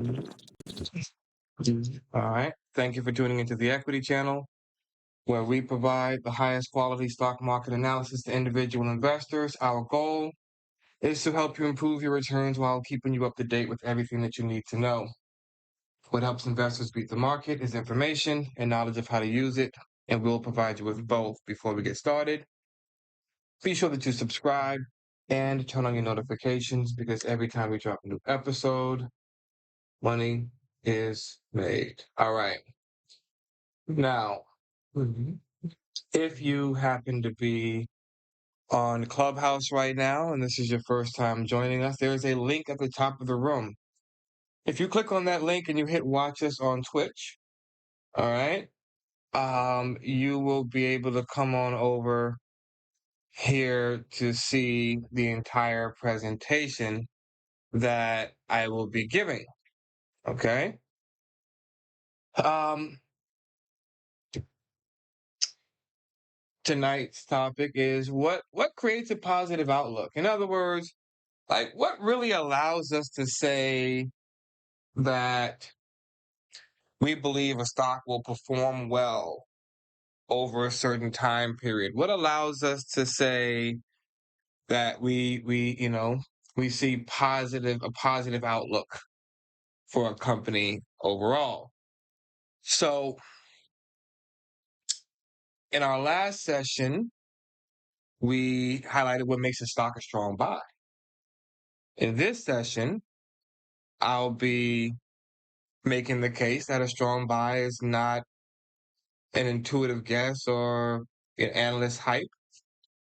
All right. Thank you for tuning into the Equity Channel, where we provide the highest quality stock market analysis to individual investors. Our goal is to help you improve your returns while keeping you up to date with everything that you need to know. What helps investors beat the market is information and knowledge of how to use it, and we'll provide you with both. Before we get started, be sure that you subscribe and turn on your notifications because every time we drop a new episode, money is made. All right. Now, if you happen to be on Clubhouse right now and this is your first time joining us, there is a link at the top of the room. If you click on that link and you hit watch us on Twitch, all right, you will be able to come on over here to see the entire presentation that I will be giving. Okay. Um, Tonight's topic is what creates a positive outlook. In other words, like what really allows us to say that we believe a stock will perform well over a certain time period? What allows us to say that we see a positive outlook for a company overall? So in our last session, we highlighted what makes a stock a strong buy. In this session, I'll be making the case that a strong buy is not an intuitive guess or an analyst hype.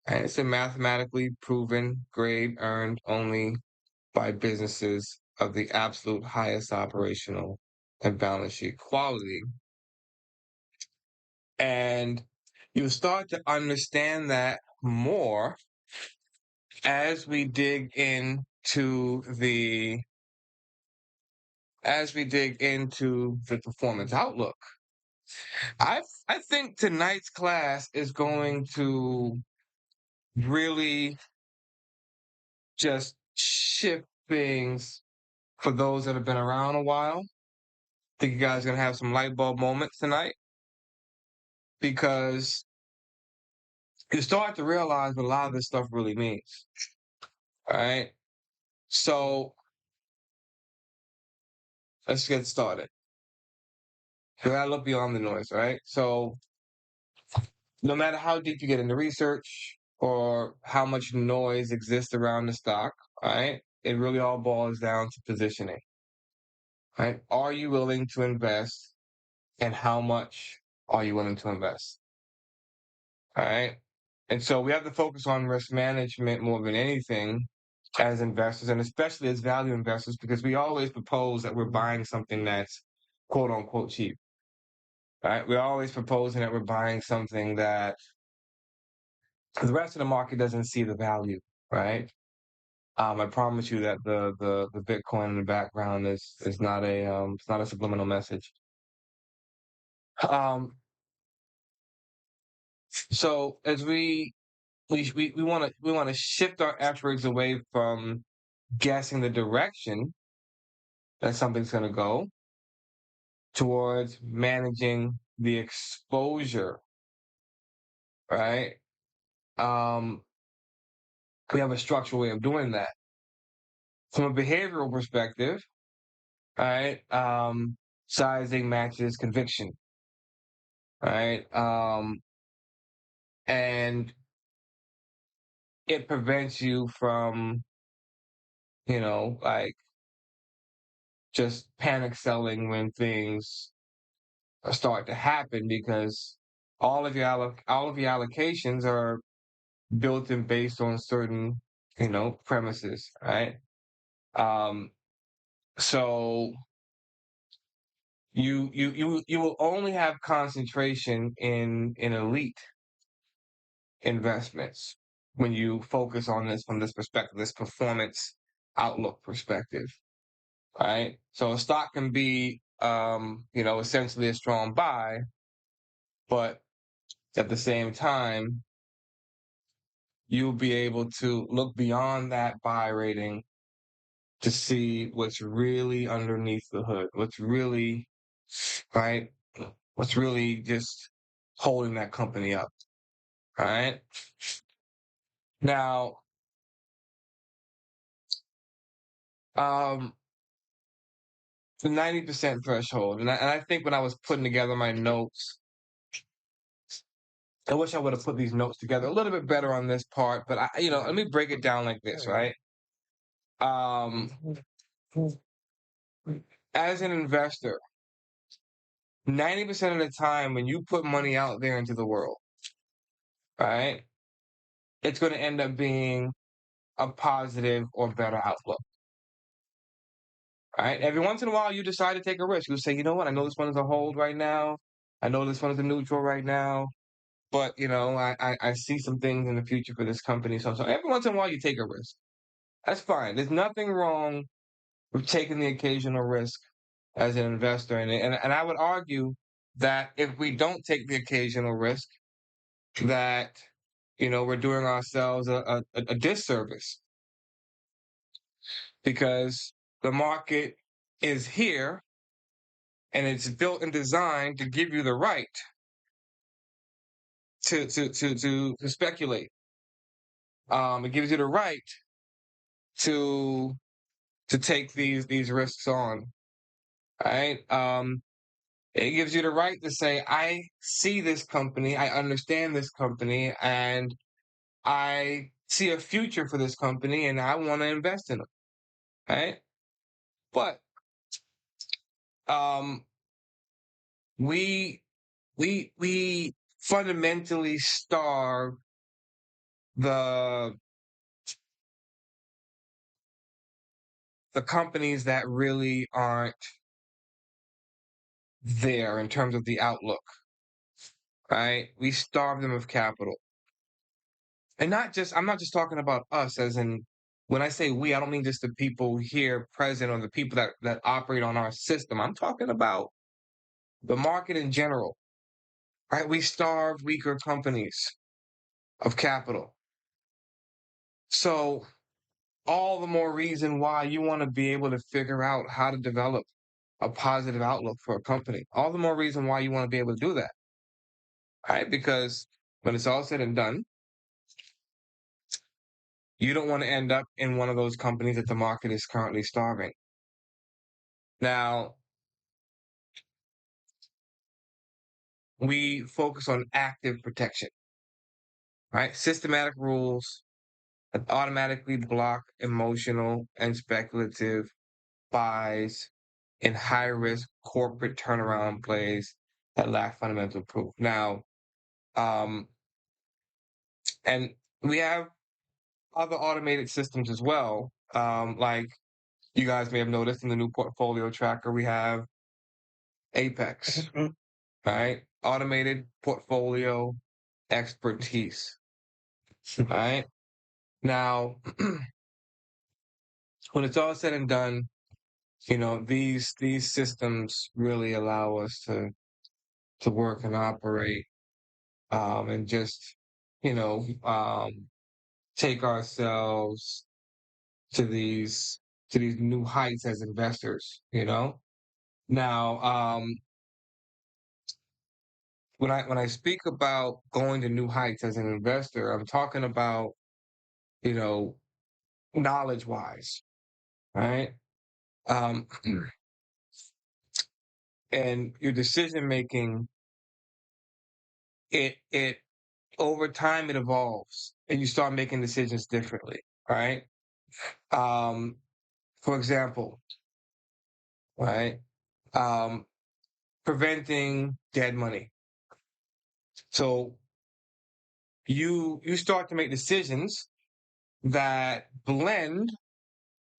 And it's a mathematically proven grade earned only by businesses of the absolute highest operational and balance sheet quality. And you start to understand that more as we dig into the performance outlook. I think tonight's class is going to really just shift things for those that have been around a while. I think you guys are gonna have some light bulb moments tonight because you start to realize what a lot of this stuff really means. All right. So let's get started. You gotta look beyond the noise, all right? So no matter how deep you get into research or how much noise exists around the stock, all right, it really all boils down to positioning. Right? Are you willing to invest and how much are you willing to invest? All right. And so we have to focus on risk management more than anything as investors and especially as value investors because we always propose that we're buying something that's quote unquote cheap. Right? We're always proposing that we're buying something that the rest of the market doesn't see the value, right? I promise you that the Bitcoin in the background is not a it's not a subliminal message. Um, so as we want to shift our efforts away from guessing the direction that something's going to go towards managing the exposure, right? Um, we have a structural way of doing that. From a behavioral perspective, right? Sizing matches conviction, right? And it prevents you from, like just panic selling when things start to happen because all of your allocations are built and based on certain premises, right? Um, so you will only have concentration in elite investments when you focus on this from this perspective, this performance outlook perspective, right? So a stock can be essentially a strong buy, but at the same time, you'll be able to look beyond that buy rating to see what's really underneath the hood, what's really, right? What's really just holding that company up, right? Now, um, the 90% threshold, and I think when I was putting together my notes, I wish I would have put these notes together a little bit better on this part, but let me break it down like this, right? Um, as an investor, 90% of the time when you put money out there into the world, right, it's going to end up being a positive or better outlook, right? Every once in a while, you decide to take a risk. You say, you know what, I know this one is a hold right now. I know this one is a neutral right now, but I see some things in the future for this company. So every once in a while, you take a risk. That's fine. There's nothing wrong with taking the occasional risk as an investor, and I would argue that if we don't take the occasional risk, that we're doing ourselves a disservice, because the market is here and it's built and designed to give you the right to speculate. It gives you the right to take these risks on, right? It gives you the right to say, I see this company, I understand this company, and I see a future for this company, and I want to invest in them, right? But um, we we fundamentally starve the companies that really aren't there in terms of the outlook, right? We starve them of capital. And I'm not just talking about us, as in, when I say we, I don't mean just the people here present or the people that operate on our system. I'm talking about the market in general, right? We starve weaker companies of capital. So all the more reason why you want to be able to figure out how to develop a positive outlook for a company. All the more reason why you want to be able to do that, right? Because when it's all said and done, you don't want to end up in one of those companies that the market is currently starving. Now, we focus on active protection, right? Systematic rules that automatically block emotional and speculative buys in high risk corporate turnaround plays that lack fundamental proof. Now, um, and we have other automated systems as well. Like you guys may have noticed in the new portfolio tracker, we have Apex, right? Automated portfolio expertise, right? Now, when it's all said and done, these systems really allow us to work and operate, and just you know um, take ourselves to these new heights as investors. Now, when I speak about going to new heights as an investor, I'm talking about you know knowledge wise, right? Um, and your decision making, it over time it evolves, and you start making decisions differently, right? Um, for example, right? Um, preventing dead money. So you start to make decisions that blend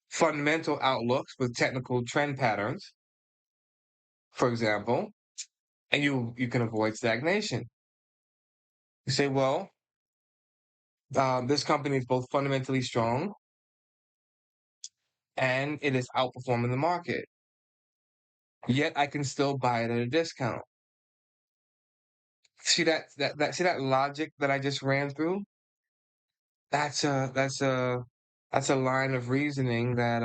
fundamental outlooks with technical trend patterns, for example, and you can avoid stagnation. You say, well, this company is both fundamentally strong and it is outperforming the market. Yet I can still buy it at a discount. See that logic that I just ran through? That's a that's a line of reasoning that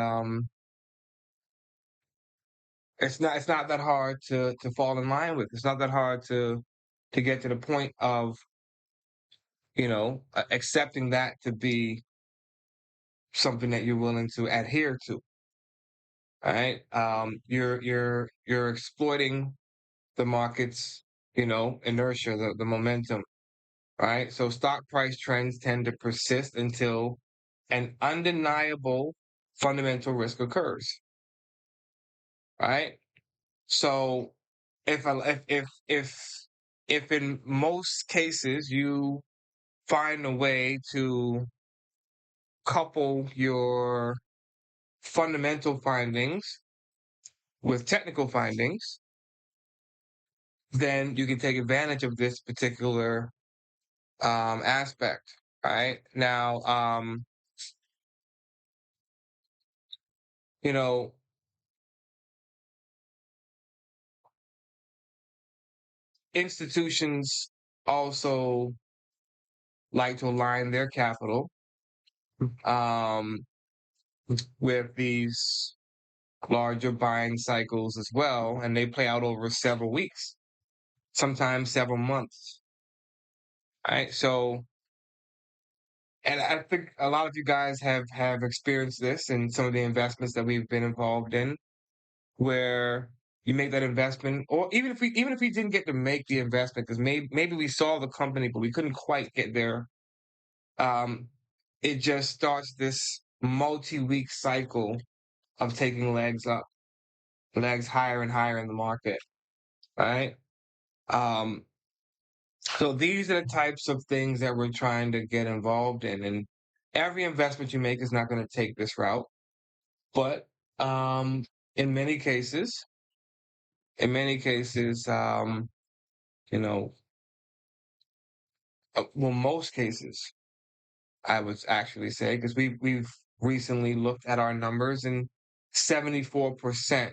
it's not that hard to fall in line with. It's not that hard to get to the point of accepting that to be something that you're willing to adhere to. All right, you're exploiting the market's inertia, the momentum. Right, so stock price trends tend to persist until an undeniable fundamental risk occurs. Right, so if in most cases you find a way to couple your fundamental findings with technical findings, then you can take advantage of this particular aspect. Right now, you know, institutions also like to align their capital um, with these larger buying cycles as well, and they play out over several weeks, sometimes several months. Right, so and I think a lot of you guys have experienced this in some of the investments that we've been involved in, where you make that investment, or even if we didn't get to make the investment because maybe we saw the company but we couldn't quite get there. Um, it just starts this multi-week cycle of taking legs higher and higher in the market, right? Um, so these are the types of things that we're trying to get involved in, and every investment you make is not going to take this route, but um, in many cases, in many cases, you know, well, most cases, I would actually say, because we've recently looked at our numbers, and 74%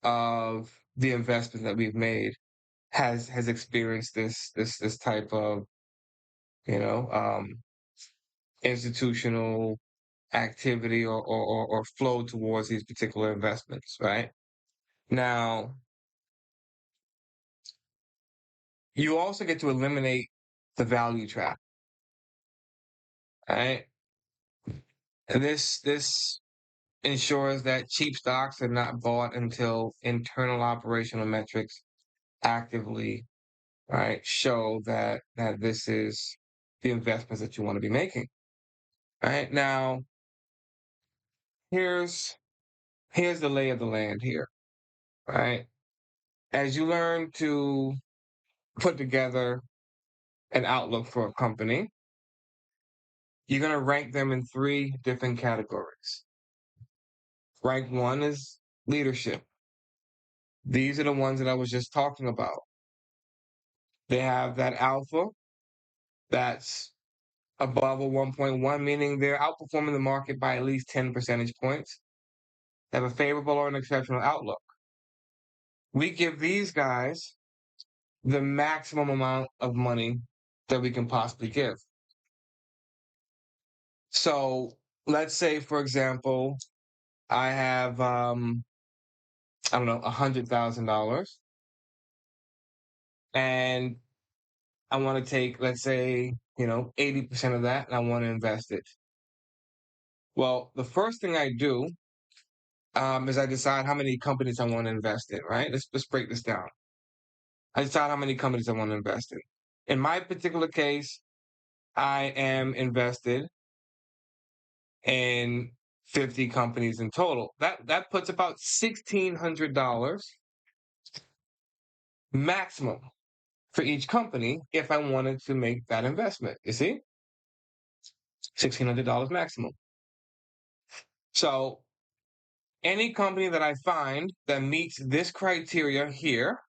of the investment that we've made has experienced this type of you know um, institutional activity or flow towards these particular investments. Right now, you also get to eliminate the value trap. Right, and this ensures that cheap stocks are not bought until internal operational metrics actively show that this is the investments that you want to be making. Right now, here's here's the lay of the land here. Right, as you learn to put together an outlook for a company, you're going to rank them in three different categories. Rank one is leadership. These are the ones that I was just talking about. They have that alpha that's above a 1.1, meaning they're outperforming the market by at least 10 percentage points. They have a favorable or an exceptional outlook. We give these guys the maximum amount of money that we can possibly give. So let's say, for example, I have I don't know, $100,000, and I want to take, let's say, 80% of that, and I want to invest it. Well, the first thing I do is I decide how many companies I want to invest in. Right? Let's break this down. I decide how many companies I want to invest in. In my particular case, I am invested in 50 companies in total. That puts about $1,600 maximum for each company if I wanted to make that investment. You see? $1,600 maximum. So any company that I find that meets this criteria here,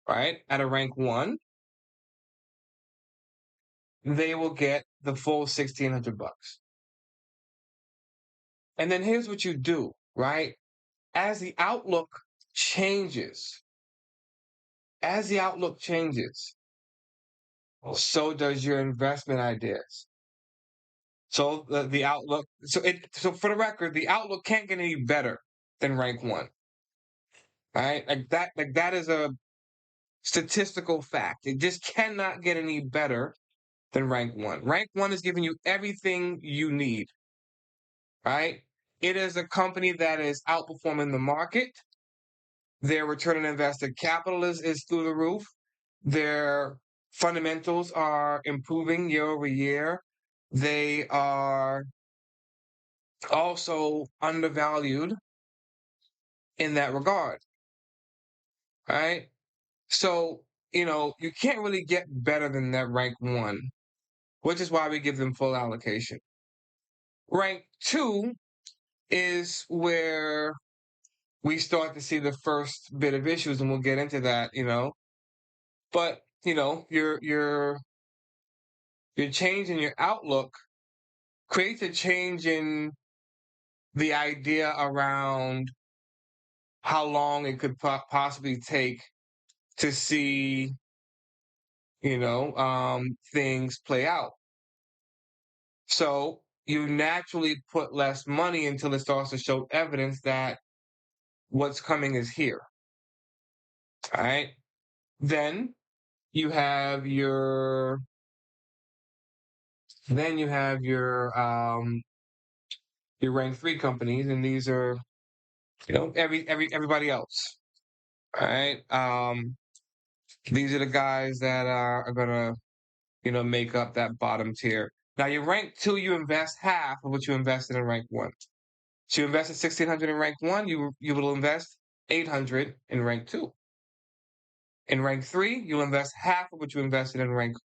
right, at a rank one, they will get the full $1,600. And then here's what you do, right? As the outlook changes, as the outlook changes, so does your investment ideas. So the outlook. So for the record, the outlook can't get any better than rank one. All right, like that is a statistical fact. It just cannot get any better than rank one. Rank one is giving you everything you need. Right? It is a company that is outperforming the market. Their return on invested capital is through the roof. Their fundamentals are improving year over year. They are also undervalued in that regard, right? So, you can't really get better than that rank one, which is why we give them full allocation. Rank two is where we start to see the first bit of issues, and we'll get into that. But your change in your outlook creates a change in the idea around how long it could possibly take to see things play out. So you naturally put less money until it starts to show evidence that what's coming is here. All right. Then you have your your rank three companies, and these are everybody else. All right. These are the guys that are gonna make up that bottom tier. Now, your rank two, you invest half of what you invested in rank one. So you invested 1,600 in rank one, you will invest 800 in rank two. In rank three, you'll invest half of what you invested in rank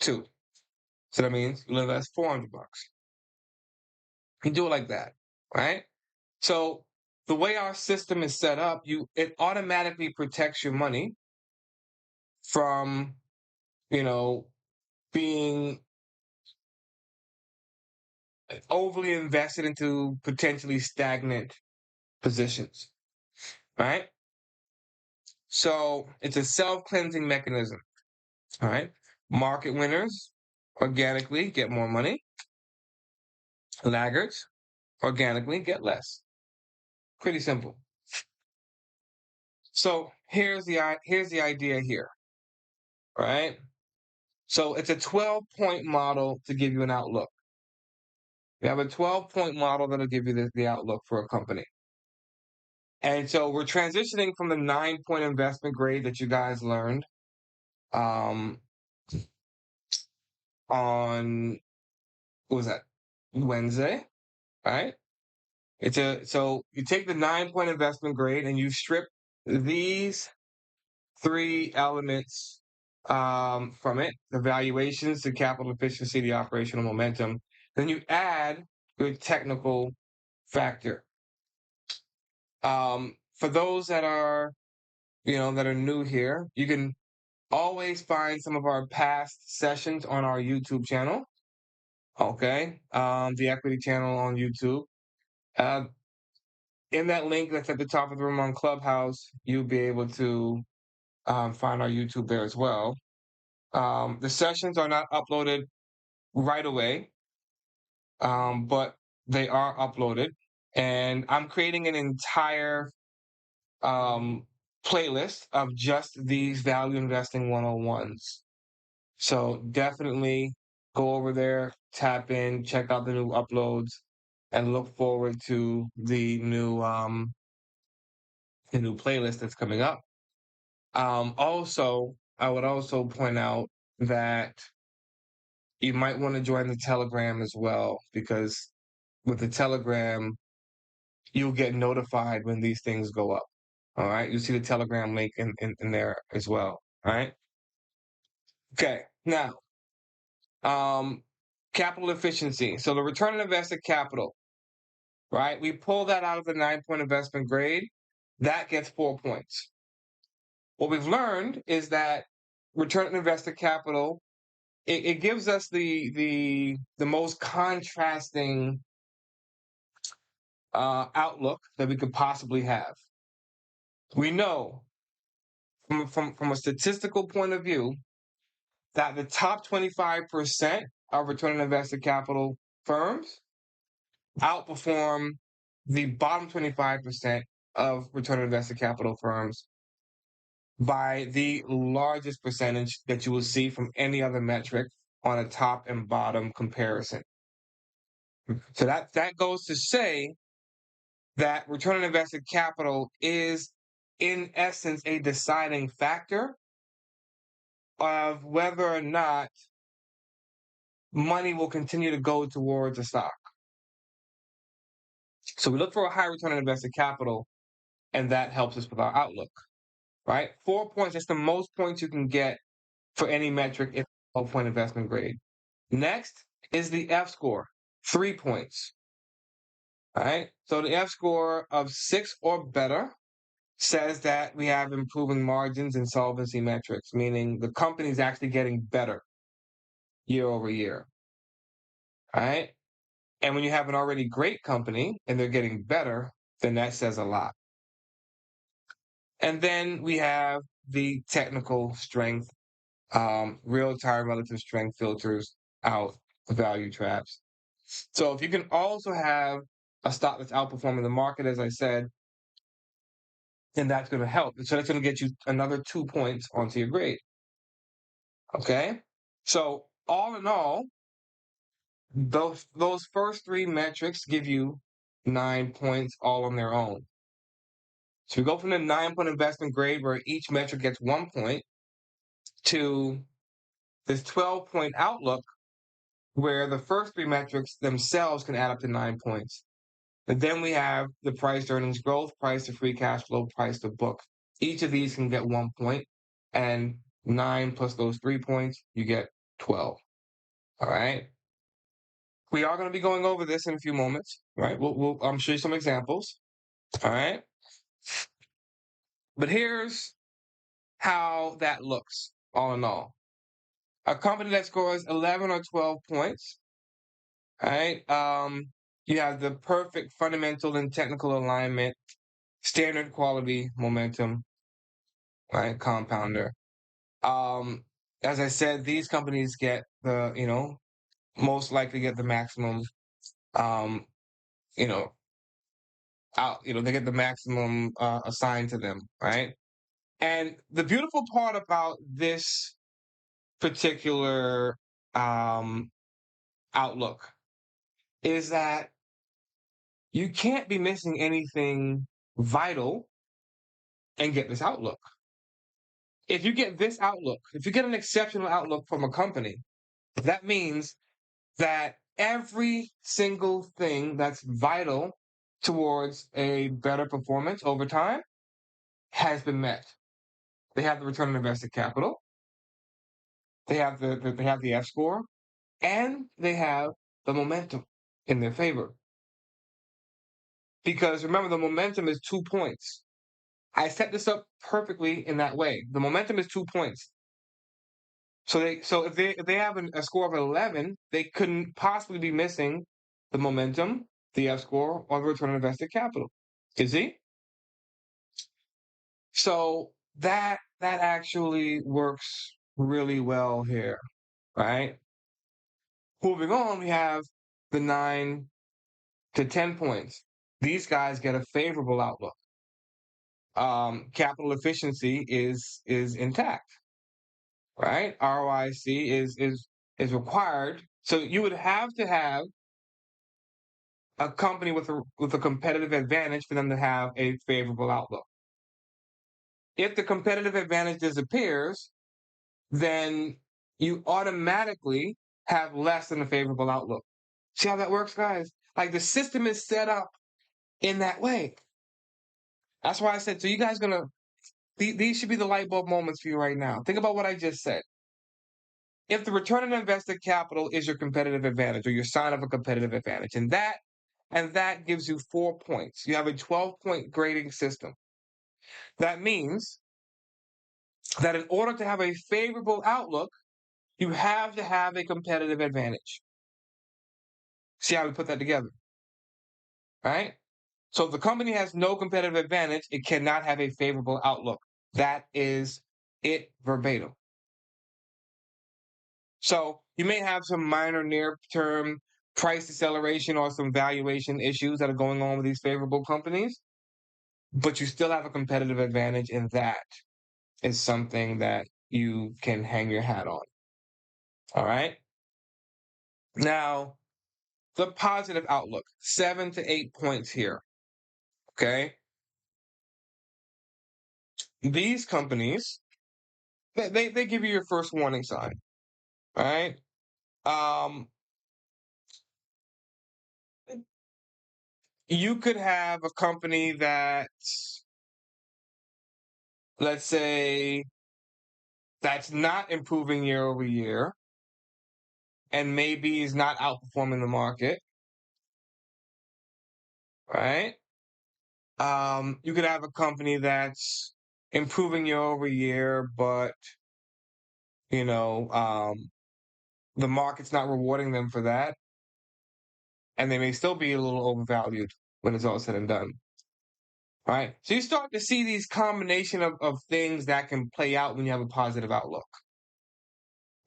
two. So that means you'll invest $400. You do it like that, right? So the way our system is set up, it automatically protects your money from, being overly invested into potentially stagnant positions, right? So it's a self-cleansing mechanism, all right? Market winners organically get more money. Laggards organically get less. Pretty simple. So here's the idea here, right? So it's a 12-point model to give you an outlook. We have a 12-point model that'll give you the outlook for a company. And so we're transitioning from the 9-point investment grade that you guys learned on what was that, Wednesday, right? So you take the 9-point investment grade and you strip these three elements from it: the valuations, the capital efficiency, the operational momentum. Then you add your technical factor. For those that are new here, you can always find some of our past sessions on our YouTube channel. Okay, the Equity channel on YouTube. In that link that's at the top of the room on Clubhouse, you'll be able to find our YouTube there as well. The sessions are not uploaded right away, but they are uploaded. And I'm creating an entire playlist of just these value investing 101s. So definitely go over there, tap in, check out the new uploads, and look forward to the new playlist that's coming up. Also, I would also point out that you might want to join the Telegram as well, because with the Telegram, you'll get notified when these things go up. All right. You'll see the Telegram link in there as well. All right. Okay. Now, capital efficiency. So the return on invested capital, right? We pull that out of the 9-point investment grade. That gets 4 points. What we've learned is that return on invested capital, it gives us the most contrasting outlook that we could possibly have. We know from a statistical point of view that the top 25% of return on invested capital firms outperform the bottom 25% of return on invested capital firms by the largest percentage that you will see from any other metric on a top and bottom comparison. So that goes to say that return on invested capital is, in essence, a deciding factor of whether or not money will continue to go towards a stock. So we look for a high return on invested capital, and that helps us with our outlook, right? 4 points, that's the most points you can get for any metric in 12-point investment grade. Next is the F score, 3 points. All right. So the F score of 6 or better says that we have improving margins and solvency metrics, meaning the company is actually getting better year over year. All right. And when you have an already great company and they're getting better, then that says a lot. And then we have the technical strength, real-time relative strength filters out value traps. So if you can also have a stock that's outperforming the market, as I said, then that's going to help. So that's going to get you another 2 points onto your grade. Okay? So all in all, those first 3 metrics give you 9 points all on their own. So we go from the 9-point investment grade where each metric gets 1 point to this 12-point outlook where the first 3 metrics themselves can add up to 9 points. And then we have the price to earnings growth, price to free cash flow, price to book. Each of these can get 1 point, and 9 plus those 3 points, you get 12. All right. We are going to be going over this in a few moments, right? We'll show you some examples. All right. But here's how that looks, all in all. A company that scores 11 or 12 points, all right? You have the perfect fundamental and technical alignment, standard quality momentum, right? Compounder. As I said, these companies get the, most likely get the maximum, um, you know, they get the maximum assigned to them, right? And the beautiful part about this particular outlook is that you can't be missing anything vital and get this outlook. If you get this outlook, if you get an exceptional outlook from a company, that means that every single thing that's vital towards a better performance over time has been met. They have the return on invested capital, they have the F score, and they have the momentum in their favor. Because remember, the momentum is 2 points. I set this up perfectly in that way. The momentum is 2 points. So if they have a score of 11, they couldn't possibly be missing the momentum, the F score, or the return on invested capital. You see? So that actually works really well here, right? Moving on, we have the 9 to 10 points. These guys get a favorable outlook. Capital efficiency is intact, right? ROIC is required. So you would have to have a company with a competitive advantage for them to have a favorable outlook. If the competitive advantage disappears, then you automatically have less than a favorable outlook. See how that works, guys? Like the system is set up in that way. That's why I said, so you guys these should be the light bulb moments for you right now. Think about what I just said. If the return on invested capital is your competitive advantage or your sign of a competitive advantage, and that gives you 4 points, you have a 12-point grading system. That means that in order to have a favorable outlook, you have to have a competitive advantage. See how we put that together, right? So if the company has no competitive advantage, it cannot have a favorable outlook. That is it verbatim. So you may have some minor near-term price deceleration or some valuation issues that are going on with these favorable companies, but you still have a competitive advantage, and that is something that you can hang your hat on. All right. Now, the positive outlook, 7 to 8 points here. Okay. These companies, they give you your first warning sign. All right. Um, you could have a company that, let's say, that's not improving year over year and maybe is not outperforming the market, right? You could have a company that's improving year over year, but you know, the market's not rewarding them for that, and they may still be a little overvalued when it's all said and done. Right. So you start to see these combination of things that can play out when you have a positive outlook.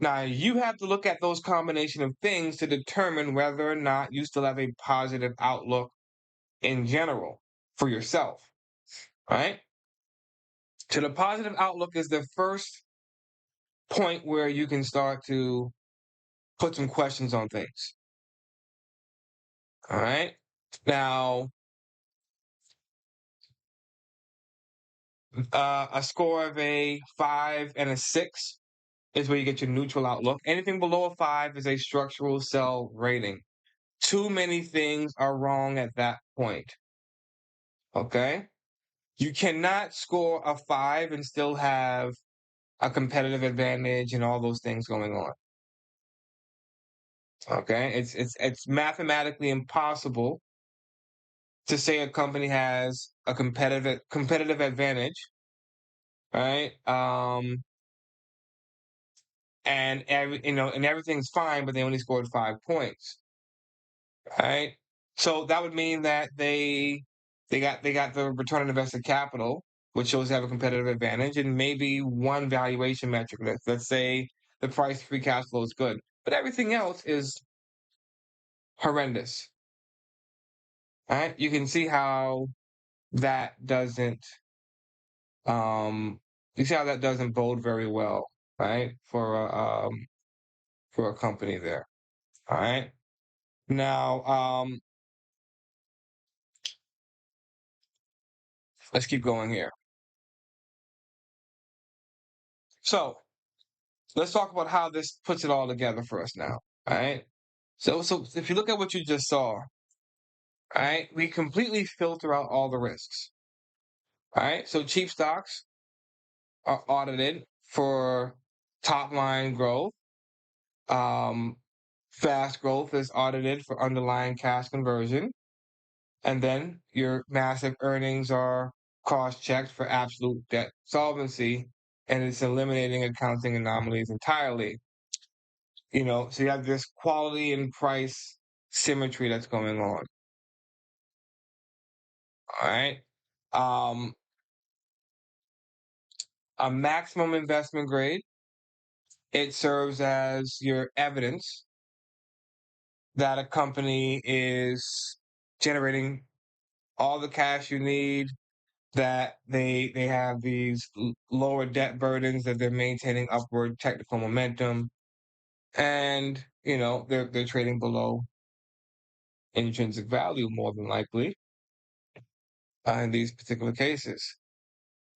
Now you have to look at those combination of things to determine whether or not you still have a positive outlook in general for yourself. Right. So the positive outlook is the first point where you can start to put some questions on things. All right. Now, a score of a 5 and a 6 is where you get your neutral outlook. Anything below a 5 is a structural sell rating. Too many things are wrong at that point. Okay. You cannot score a 5 and still have a competitive advantage and all those things going on. Okay. It's mathematically impossible to say a company has a competitive advantage, right? And and everything's fine, but they only scored 5 points, right? So that would mean that they got the return on invested capital, which shows they have a competitive advantage, and maybe one valuation metric. Let's say the price free cash flow is good, but everything else is horrendous. Right? You can see how that doesn't you see how that doesn't bode very well, right? For a company there. All right. Now, let's keep going here. So let's talk about how this puts it all together for us now. All right. So if you look at what you just saw, all right, we completely filter out all the risks. All right. So cheap stocks are audited for top line growth. Um, fast growth is audited for underlying cash conversion. And then your massive earnings are cross-checked for absolute debt solvency, and it's eliminating accounting anomalies entirely. So you have this quality and price symmetry that's going on. All right. Um, a maximum investment grade, it serves as your evidence that a company is generating all the cash you need, that they have these lower debt burdens, that they're maintaining upward technical momentum, and they're trading below intrinsic value more than likely in these particular cases.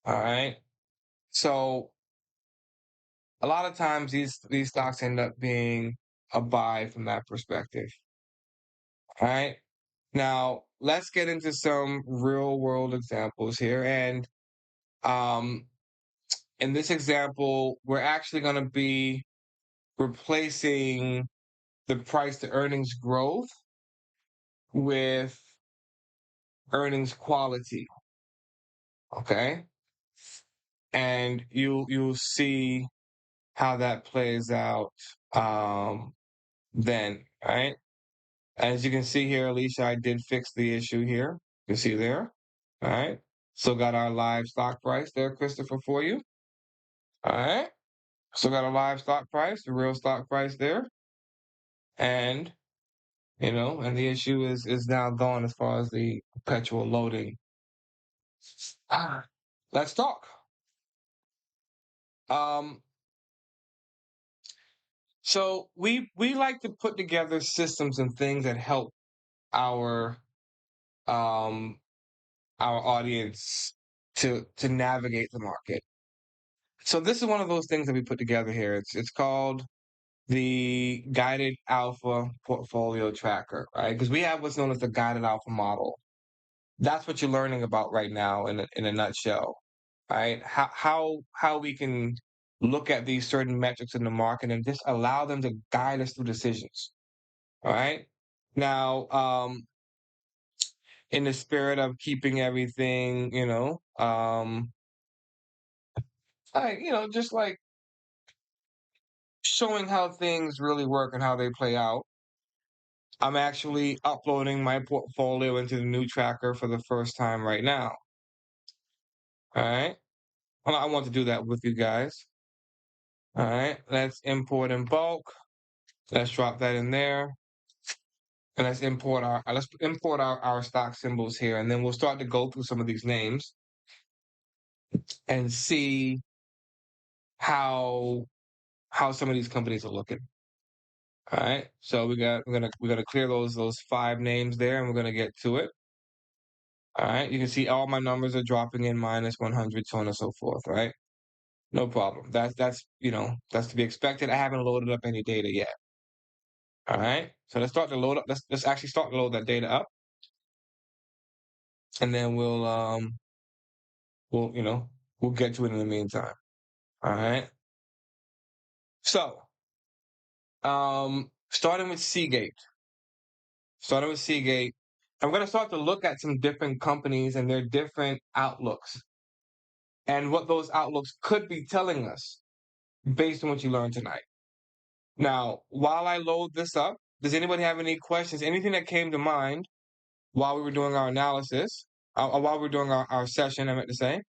All right. So a lot of times these stocks end up being a buy from that perspective. All right. Now let's get into some real world examples here. And um, in this example, we're actually going to be replacing the price to earnings growth with earnings quality. Okay. And you'll see how that plays out then, right? As you can see here, Alicia, I did fix the issue here. You see there? All right. So got our live stock price there, Christopher, for you. All right. So got a live stock price, the real stock price there. And and the issue is now gone as far as the perpetual loading. Let's talk. Um, so we like to put together systems and things that help our um our audience to navigate the market. So this is one of those things that we put together here. It's called the Guided Alpha Portfolio Tracker, right? Because we have what's known as the Guided Alpha model. That's what you're learning about right now in a nutshell, right? How we can look at these certain metrics in the market and just allow them to guide us through decisions. All right. Now, in the spirit of keeping everything, just like showing how things really work and how they play out. I'm actually uploading my portfolio into the new tracker for the first time right now. All right. Well, I want to do that with you guys. All right. Let's import in bulk. Let's drop that in there. And let's import our stock symbols here. And then we'll start to go through some of these names and see how some of these companies are looking. All right. So we're gonna clear those 5 names there and we're gonna get to it. All right. You can see all my numbers are dropping in -100, so on and so forth, right? No problem. That's to be expected. I haven't loaded up any data yet. All right. So let's start to load up. Let's actually start to load that data up. And then we'll get to it in the meantime. All right. So starting with Seagate. I'm gonna start to look at some different companies and their different outlooks and what those outlooks could be telling us based on what you learned tonight. Now, while I load this up, does anybody have any questions? Anything that came to mind while we were doing our analysis, while we were doing our session, I meant to say?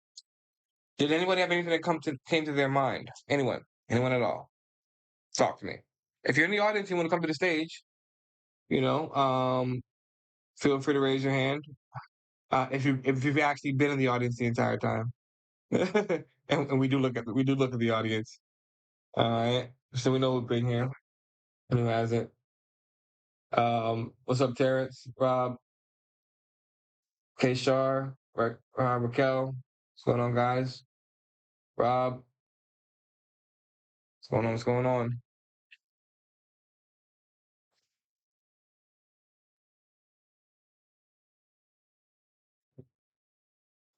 Did anybody have anything that came to their mind? Anyone? Anyone at all? Talk to me. If you're in the audience, you want to come to the stage, you know, um, feel free to raise your hand. If you've actually been in the audience the entire time, and we do look at the audience. All right, so we know who's been here and who hasn't. What's up, Terrence? Rob, Kshar, Raquel. What's going on, guys? Rob, what's going on? What's going on?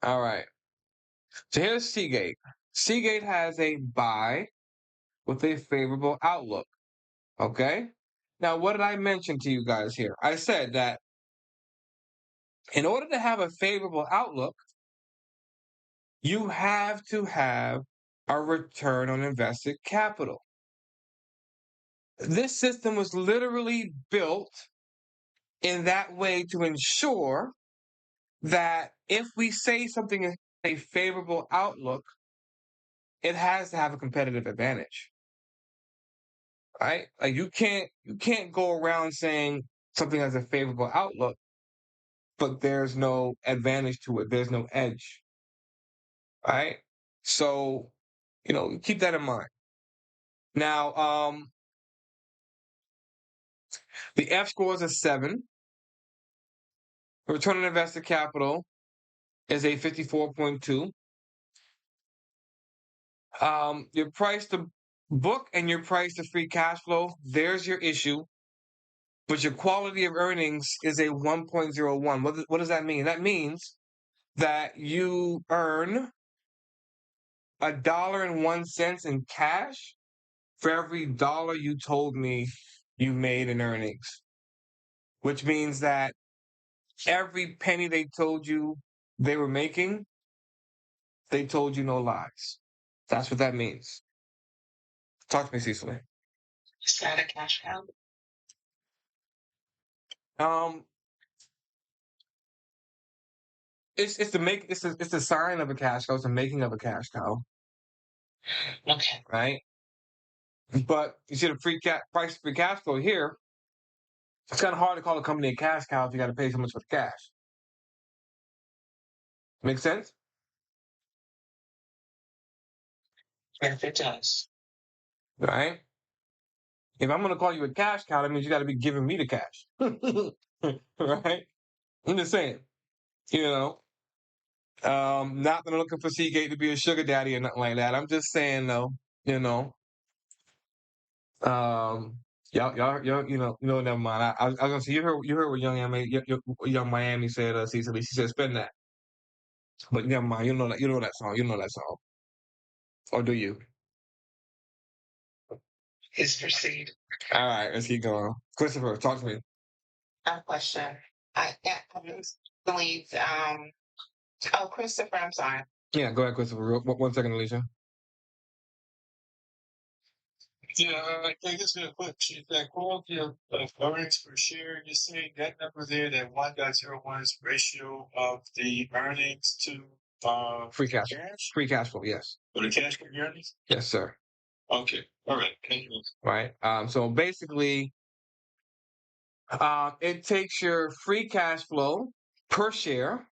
All right. So here's Seagate. Seagate has a buy with a favorable outlook. Okay. Now, what did I mention to you guys here? I said that in order to have a favorable outlook, you have to have a return on invested capital. This system was literally built in that way to ensure that if we say something is a favorable outlook, it has to have a competitive advantage. Right? Like you can't go around saying something has a favorable outlook, but there's no advantage to it. There's no edge. Right? So, keep that in mind. Now, the F score is a 7. Return on invested capital is a 54.2. Your price to book and your price to free cash flow, there's your issue. But your quality of earnings is a 1.01. What does that mean? That means that you earn $1.01 in cash for every dollar you told me you made in earnings, which means that every penny they told you they were making, they told you no lies. That's what that means. Talk to me, Cecily. Is that a cash cow? Um, it's the sign of a cash cow. It's the making of a cash cow. Okay. Right. But you see the price free cash flow here. It's kind of hard to call a company a cash cow if you got to pay so much for the cash. Make sense? If it does. Right? If I'm going to call you a cash cow, that means you got to be giving me the cash. Right? I'm just saying, you know, not that I'm looking for Seagate to be a sugar daddy or nothing like that. I'm just saying, though, you know, never mind. I was gonna say, you heard what young Miami said, Cecily. She said, spend that. But never mind. You know that song. You know that song. Or do you? His proceed. All right, let's keep going. Christopher, talk to me. I have a question. I believe, oh, Christopher, I'm sorry. Yeah, go ahead, Christopher. One second, Alicia. Yeah, I think it's gonna put that quality of earnings per share. You're seeing that number there, that 1.01 is ratio of the earnings to Free cash. cash. Free cash flow, yes. Or the cash from your earnings? Yes, sir. Okay. All right. Thank you. Right. So basically, it takes your free cash flow per share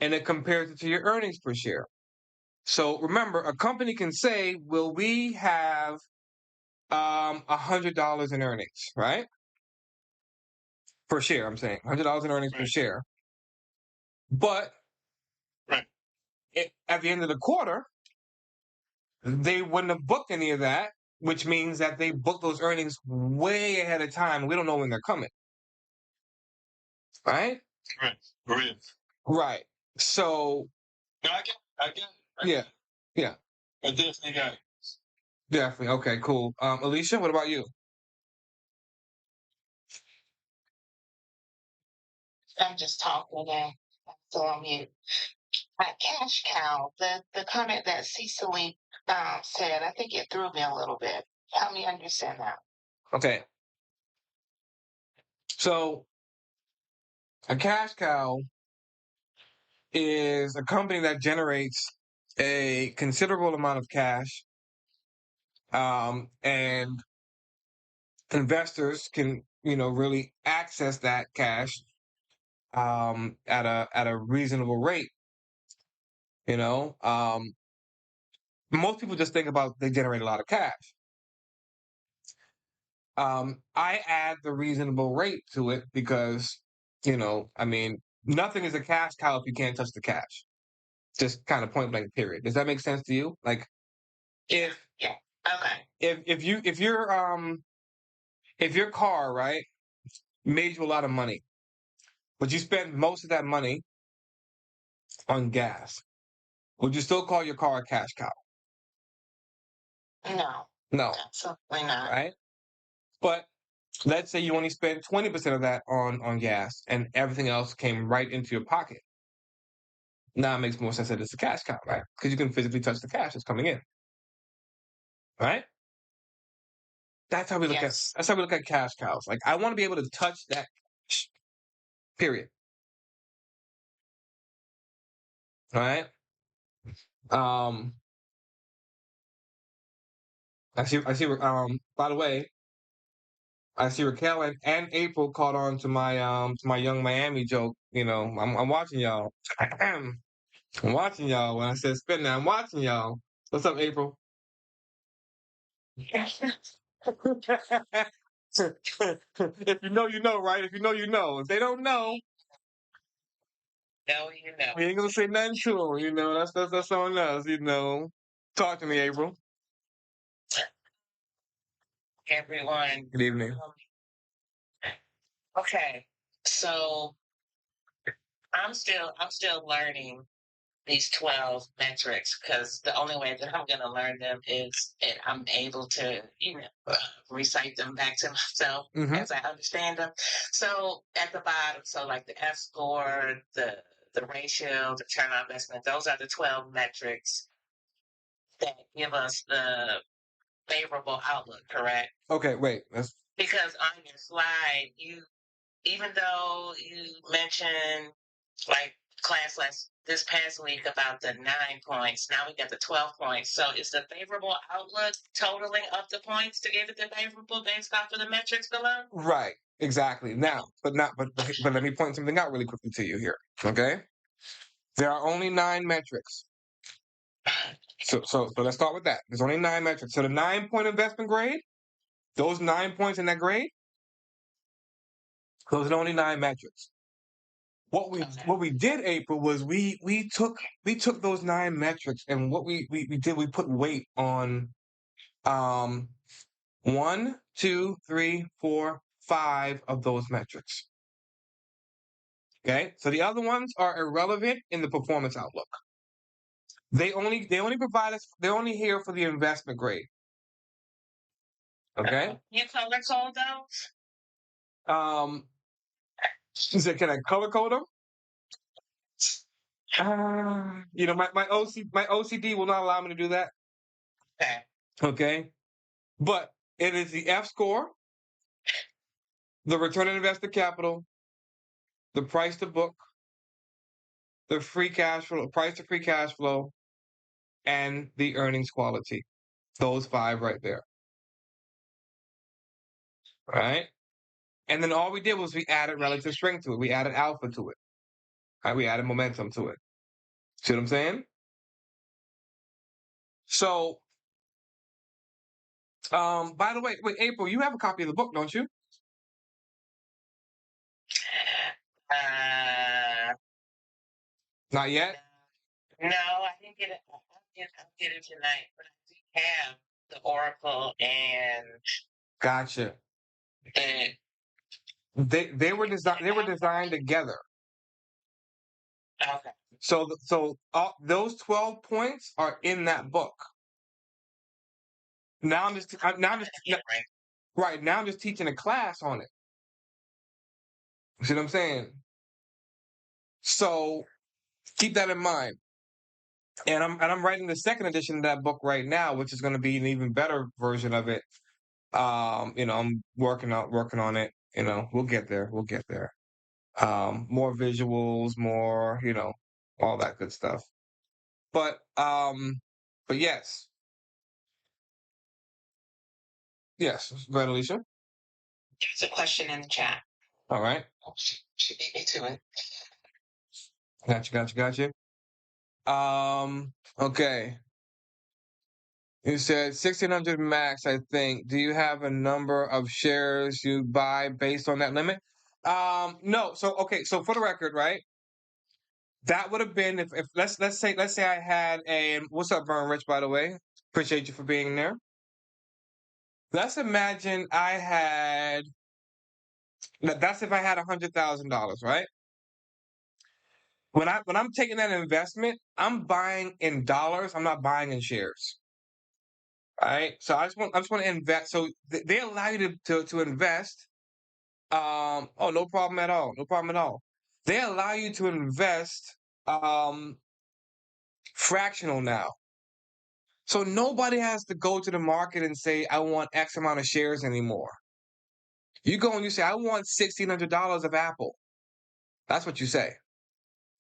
and it compares it to your earnings per share. So remember, a company can say, "Will we have $100 in earnings?" Right? Per share, I'm saying $100 in earnings per Right. share. But Right. at the end of the quarter, they wouldn't have booked any of that, which means that they booked those earnings way ahead of time. We don't know when they're coming. Right? Right. Brilliant. Right. So No, I get it. yeah, yeah, I definitely got it. definitely. Okay, cool. Alicia, what about you? I'm just talking and so I'm mute. Cash cow, the comment that Cecily said, I think it threw me a little bit. Help me understand that. Okay. So a cash cow is a company that generates a considerable amount of cash, and investors can, really access that cash at a reasonable rate. You know, most people just think about they generate a lot of cash. I add the reasonable rate to it because, I mean, nothing is a cash cow if you can't touch the cash. Just kind of point blank period. Does that make sense to you? Like if Yeah. Okay. if your car, right, made you a lot of money, but you spent most of that money on gas, would you still call your car a cash cow? No, No, absolutely not. right? But let's say you only spent 20% of that on gas and everything else came right into your pocket. Now it makes more sense that it's a cash cow, right? Because you can physically touch the cash that's coming in. Right? That's how we look Yes. at cash cows. Like I want to be able to touch that cash, period. All right. Um by the way, I see Raquel and April caught on to my young Miami joke. I'm watching y'all. I'm watching y'all when I said spin that. I'm watching y'all. What's up, April? If you know, you know, right? If you know, you know. If they don't know, No, you know. we ain't gonna say nothing to them. That's on us. Talk to me, April. Everyone. Good evening. Okay. So I'm still learning these 12 metrics because the only way that I'm going to learn them is if I'm able to, recite them back to myself Mm-hmm. as I understand them. So at the bottom, so like the F score, the ratio, the return on investment, those are the 12 metrics that give us the favorable outlook, correct? Okay, wait. Because on your slide, even though you mentioned like this past week about the 9 points, now we got the 12 points. So is the favorable outlook totaling up the points to give it the favorable based off of the metrics below? Right. Exactly. Now, but let me point something out really quickly to you here. Okay. There are only 9 metrics. So let's start with that. There's only 9 metrics. So the 9-point investment grade, those 9 points in that grade, those are the only 9 metrics. What we did, April, was we took those 9 metrics, and what we did, we put weight on 1, 2, 3, 4, 5 of those metrics. Okay, so the other ones are irrelevant in the performance outlook. They only provide us. They're only here for the investment grade. Okay. You color code those? Can I color code them? My OCD will not allow me to do that. Okay. Okay, but it is the F score, the return on invested capital, the price to book, the free cash flow, price to free cash flow, and the earnings quality. Those 5 right there. All right. And then all we did was we added relative strength to it. We added alpha to it. Right? We added momentum to it. See what I'm saying? So, by the way, wait, April, you have a copy of the book, don't you? Uh, Not yet. no, I didn't get it. I'll get it tonight, but I do have the Oracle and Gotcha. the. They were designed together. Okay. So those 12 points are in that book. Now I'm just right now I'm just teaching a class on it. See what I'm saying? So keep that in mind. And I'm writing the second edition of that book right now, which is going to be an even better version of it. I'm working on it. We'll get there. We'll get there. More visuals, more, all that good stuff. But yes. Yes. Go ahead, Alicia. There's a question in the chat. All right. She beat me to it. Gotcha. Okay. You said 1,600 max, I think. Do you have a number of shares you buy based on that limit? No. So for the record, right? That would have been if let's say I had what's up, Burn Rich, by the way. Appreciate you for being there. Let's imagine I had that's if I had $100,000, right? When I'm taking that investment, I'm buying in dollars. I'm not buying in shares. All right. So I just want to invest. So they allow you to invest. Oh, no problem at all. No problem at all. They allow you to invest fractional now. So nobody has to go to the market and say, I want X amount of shares anymore. You go and you say, I want $1,600 of Apple. That's what you say.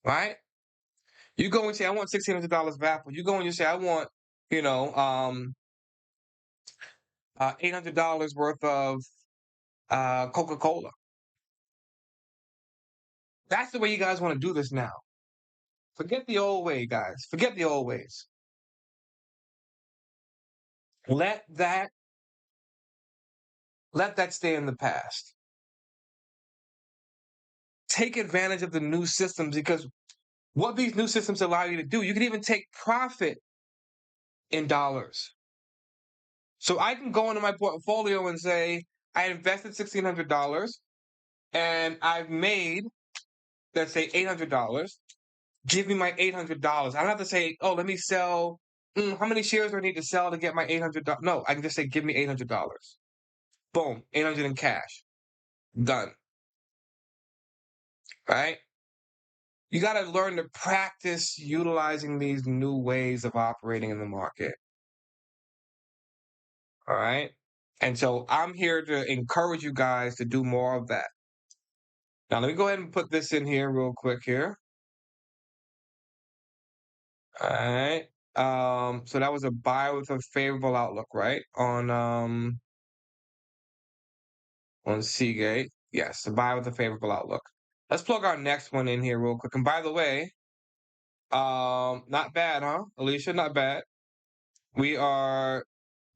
Right? You go and say, I want $1,600 of Apple. You go and you say, I want, $800 worth of Coca-Cola. That's the way you guys want to do this now. Forget the old way, guys. Forget the old ways. Let that stay in the past. Take advantage of the new systems, because what these new systems allow you to do, you can even take profit in dollars. So I can go into my portfolio and say, I invested $1,600 and I've made, let's say, $800. Give me my $800. I don't have to say, oh, let me sell. How many shares do I need to sell to get my $800? No, I can just say, give me $800. Boom, 800 in cash. Done. Right? You got to learn to practice utilizing these new ways of operating in the market. All right? And so I'm here to encourage you guys to do more of that. Now, let me go ahead and put this in here real quick here. All right. So that was a buy with a favorable outlook, right? On Seagate. Yes, a buy with a favorable outlook. Let's plug our next one in here real quick. And by the way, not bad, huh, Alicia? Not bad. We are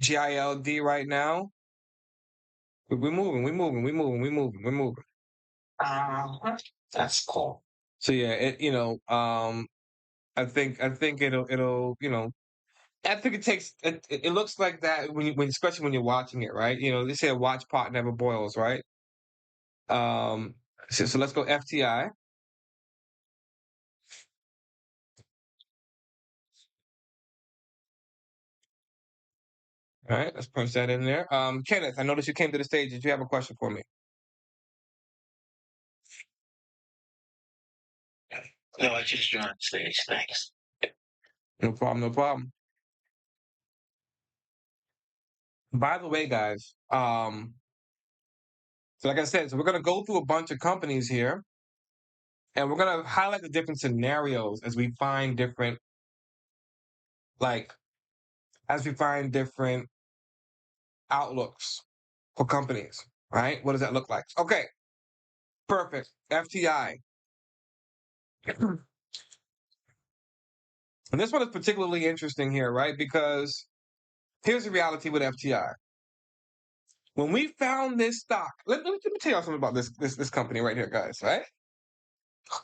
GILD right now. We're moving. We're moving. We're moving. We're moving. We're moving. That's cool. So yeah, I think it'll I think it takes it looks like that when especially when you're watching it, right? They say a watch pot never boils, right? Um, so let's go FTI. All right, let's punch that in there. Kenneth, I noticed you came to the stage. Did you have a question for me? No, I just joined the stage. Thanks. No problem, no problem. By the way, guys, so like I said, so we're gonna go through a bunch of companies here, and we're gonna highlight the different scenarios like as we find different outlooks for companies, right? What does that look like? Okay, perfect. FTI. And this one is particularly interesting here, right? Because here's the reality with FTI. When we found this stock, let me tell y'all something about this company right here, guys, right?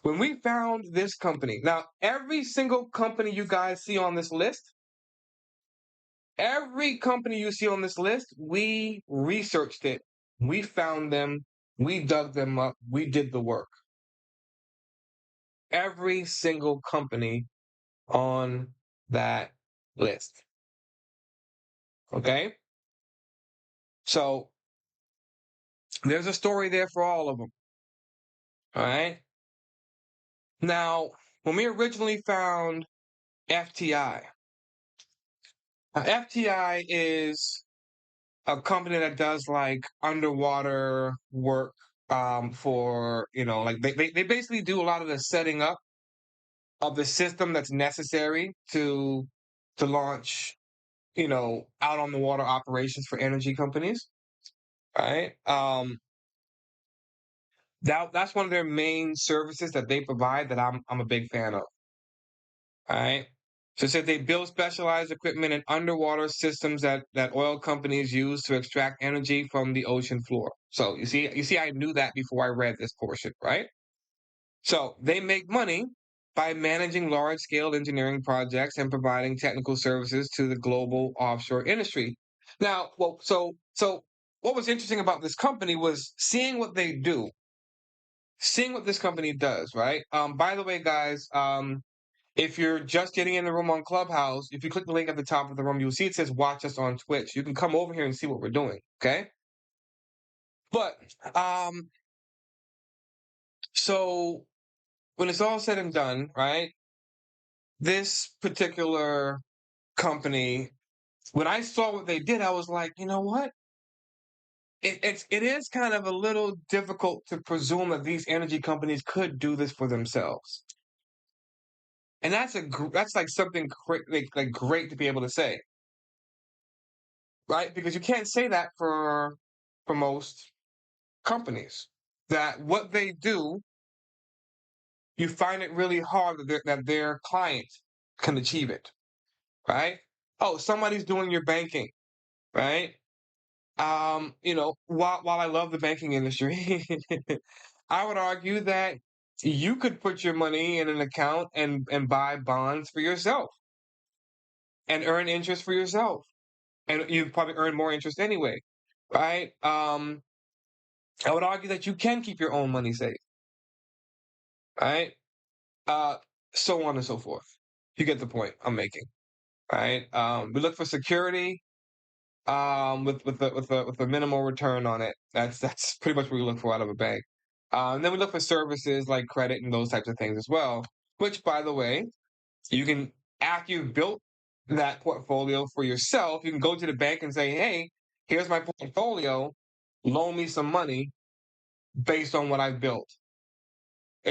When we found this company, now every single company you guys see on this list, every company you see on this list, we researched it, we found them, we dug them up, we did the work. Every single company on that list. Okay? So there's a story there for all of them. All right? Now, when we originally found FTI, FTI is a company that does like underwater work for, like they basically do a lot of the setting up of the system that's necessary to launch, out on the water operations for energy companies. Right. That's one of their main services that they provide that I'm a big fan of. All right. So it said they build specialized equipment and underwater systems that oil companies use to extract energy from the ocean floor. So you see, I knew that before I read this portion, right? So they make money by managing large-scale engineering projects and providing technical services to the global offshore industry. Now, so what was interesting about this company was seeing what they do, seeing what this company does, right? By the way, guys, if you're just getting in the room on Clubhouse, if you click the link at the top of the room, you'll see it says watch us on Twitch. You can come over here and see what we're doing. Okay. But um, so when it's all said and done, right? This particular company, when I saw what they did, I was like, you know what? It is kind of a little difficult to presume that these energy companies could do this for themselves, and that's like something like great to be able to say, right? Because you can't say that for most companies. That what they do, you find it really hard that their client can achieve it, right? Oh, somebody's doing your banking, right? While I love the banking industry, I would argue that you could put your money in an account and buy bonds for yourself and earn interest for yourself, and you probably earn more interest anyway, right? I would argue that you can keep your own money safe, right? Uh, so on and so forth. You get the point I'm making, right? We look for security, with a minimal return on it. That's pretty much what we look for out of a bank. And then we look for services like credit and those types of things as well. Which, by the way, you can after you've built that portfolio for yourself, you can go to the bank and say, "Hey, here's my portfolio. Loan me some money based on what I've built."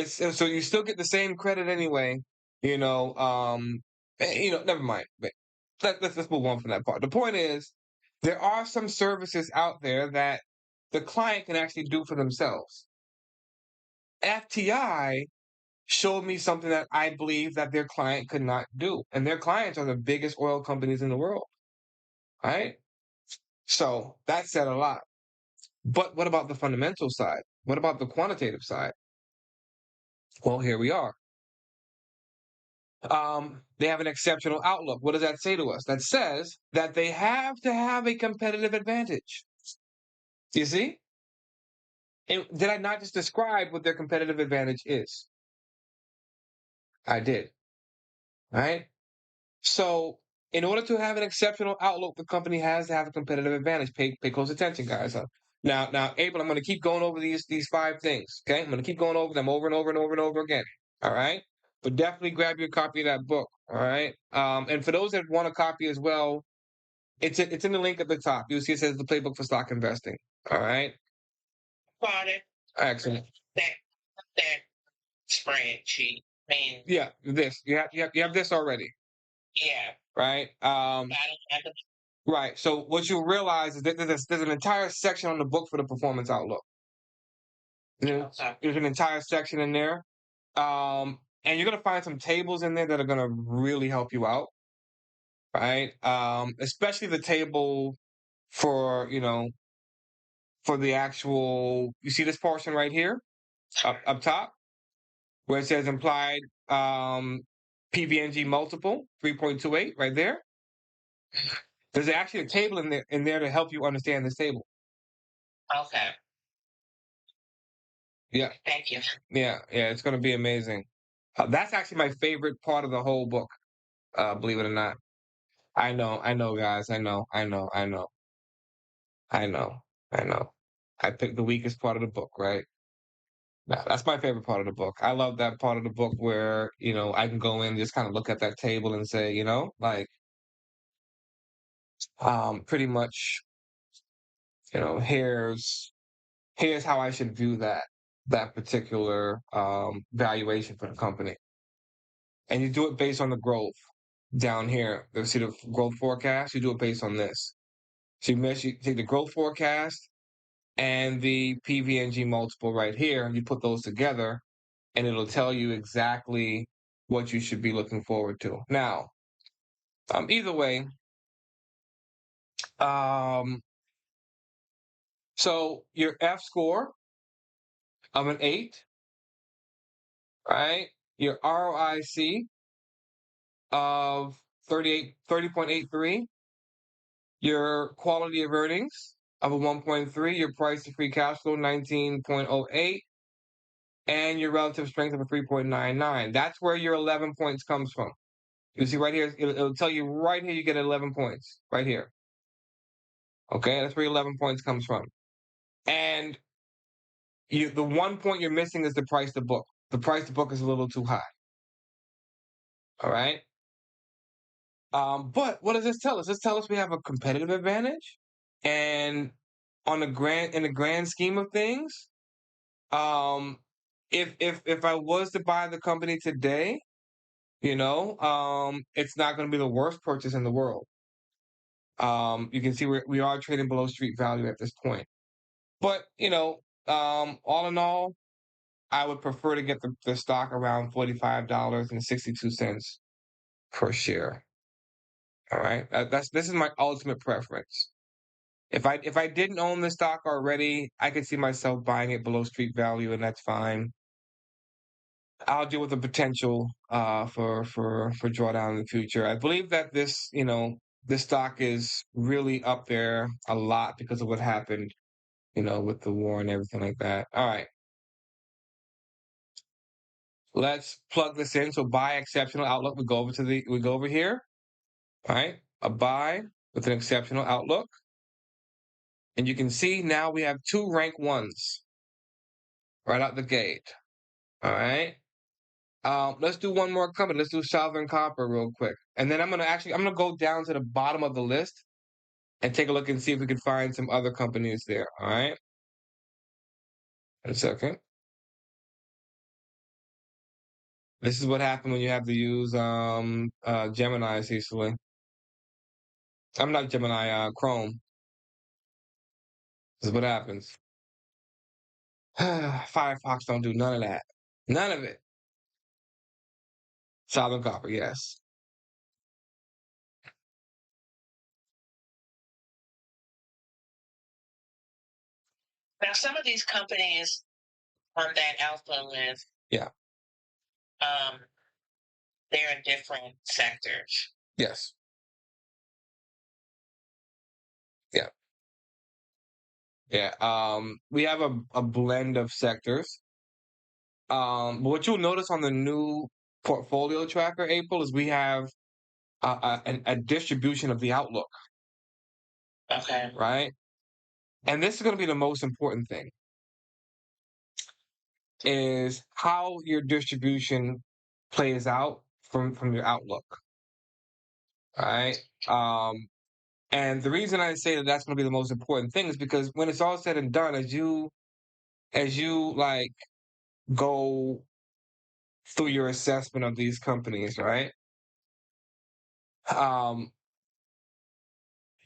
So you still get the same credit anyway. Never mind. But let's move on from that part. The point is, there are some services out there that the client can actually do for themselves. FTI showed me something that I believe that their client could not do. And their clients are the biggest oil companies in the world. Right? So that said a lot. But what about the fundamental side? What about the quantitative side? Well, here we are. They have an exceptional outlook. What does that say to us? That says that they have to have a competitive advantage. You see? And did I not just describe what their competitive advantage is? I did. Right? So, in order to have an exceptional outlook, the company has to have a competitive advantage. Pay close attention, guys. Now, Abel, I'm going to keep going over these 5 things. Okay, I'm going to keep going over them over and over and over and over again. All right, but definitely grab your copy of that book. All right, and for those that want a copy as well, it's in the link at the top. You'll see it says the Playbook for Stock Investing. All right, Got it. excellent. That spreadsheet. I mean, Yeah, this you have this already, yeah. right? I don't have to. Right. So what you realize is that there's an entire section on the book for the performance outlook. Okay. There's an entire section in there. And you're gonna find some tables in there that are gonna really help you out, right? Especially the table for, for the actual, you see this portion right here up top where it says implied PVNG multiple 3.28 right there. There's actually a table in there to help you understand this table. Okay. Yeah. Thank you. Yeah, it's going to be amazing. That's actually my favorite part of the whole book, believe it or not. I know, guys. I know. I picked the weakest part of the book, right? No, that's my favorite part of the book. I love that part of the book where, I can go in and just kind of look at that table and say, like, pretty much, here's how I should view that particular valuation for the company. And you do it based on the growth down here. You see the growth forecast? You do it based on this. So you take the growth forecast and the PVNG multiple right here, and you put those together, and it'll tell you exactly what you should be looking forward to. Now, either way, so your F score of an 8, right? Your ROIC of 30.83, your quality of earnings of a 1.3, your price to free cash flow 19.08, and your relative strength of a 3.99. That's where your 11 points comes from. You see right here, it'll tell you right here you get 11 points right here. Okay, that's where your 11 points comes from. And the 1 point you're missing is the price to book. The price to book is a little too high. All right. But what does this tell us? This tells us we have a competitive advantage, and in the grand scheme of things, um, if I was to buy the company today, it's not going to be the worst purchase in the world. You can see we are trading below street value at this point, but all in all, I would prefer to get the stock around $45.62 per share. All right, this is my ultimate preference. If I didn't own the stock already, I could see myself buying it below street value, and that's fine. I'll deal with the potential for drawdown in the future. I believe that this stock is really up there a lot because of what happened, with the war and everything like that. All right, let's plug this in. So buy exceptional outlook. We go over here. All right, a buy with an exceptional outlook, and you can see now we have 2 rank ones right out the gate. All right. Let's do one more company. Let's do Southern Copper real quick. And then I'm gonna go down to the bottom of the list and take a look and see if we can find some other companies there. All right. A second. This is what happened when you have to use Gemini, Cecily. I'm not Gemini, Chrome. This is what happens. Firefox don't do none of that. None of it. Southern Copper, yes. Now, some of these companies on that alpha list, Yeah. they're in different sectors. Yes. Yeah. Yeah. We have a blend of sectors. But what you'll notice on the new portfolio tracker, April, is we have a distribution of the outlook, Okay. right? And this is going to be the most important thing, is how your distribution plays out from your outlook, right? And the reason I say that that's going to be the most important thing is because when it's all said and done, as you like go through your assessment of these companies, right? Um,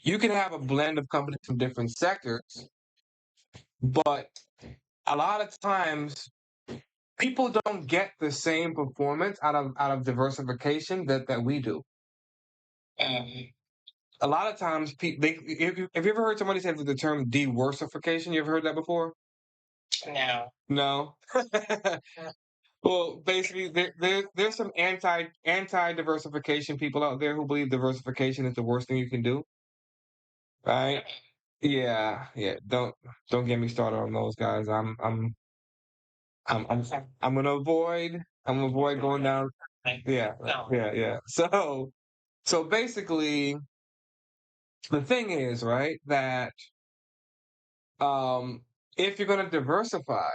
you can have a blend of companies from different sectors, but a lot of times people don't get the same performance out of diversification that we do. A lot of times, have you ever heard somebody say the term diversification? You ever heard that before? No. No. Well, basically, there's some anti diversification people out there who believe diversification is the worst thing you can do. Right? Yeah, yeah. Don't get me started on those guys. I'm I'm I'm gonna avoid going down. Yeah, No. yeah. So basically, the thing is, right, that um, if you're gonna diversify,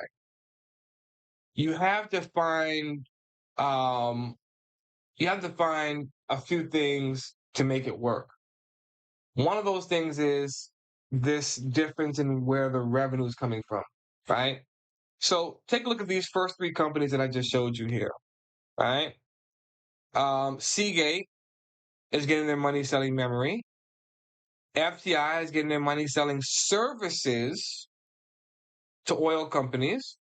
you have to find um, you have to find a few things to make it work. One of those things is this difference in where the revenue is coming from, right? So take a look at these first three companies that I just showed you here, right? Seagate is getting their money selling memory. FTI is getting their money selling services to oil companies,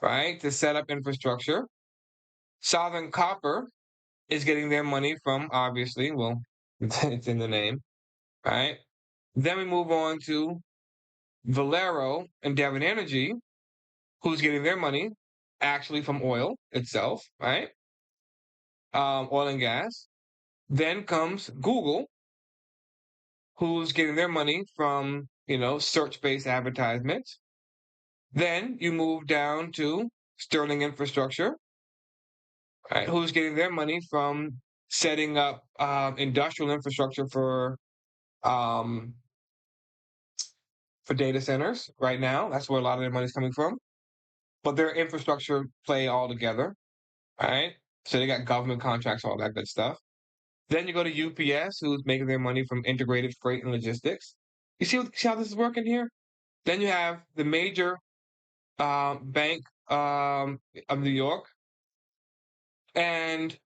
right, to set up infrastructure. Southern Copper is getting their money from, obviously, well, it's in the name, right? Then we move on to Valero and Devon Energy, who's getting their money actually from oil itself, right? Oil and gas. Then comes Google, who's getting their money from, search-based advertisements. Then you move down to Sterling Infrastructure, right, who's getting their money from setting up industrial infrastructure um, for data centers right now. That's where a lot of their money is coming from. But their infrastructure play all together, right? So they got government contracts, all that good stuff. Then you go to UPS, who's making their money from integrated freight and logistics. See how this is working here? Then you have the major bank of New York, and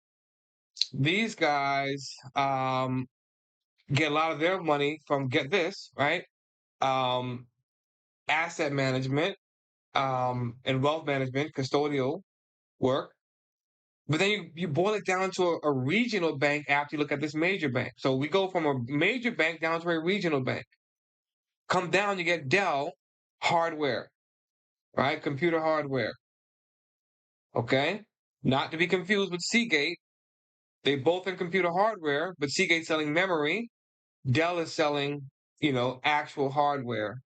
these guys get a lot of their money from, get this, right? Um, asset management and wealth management, custodial work. But then you boil it down to a regional bank after you look at this major bank. So we go from a major bank down to a regional bank. Come down, you get Dell hardware, right? Computer hardware. Okay? Not to be confused with Seagate. They both in computer hardware, but Seagate's selling memory. Dell is selling, actual hardware,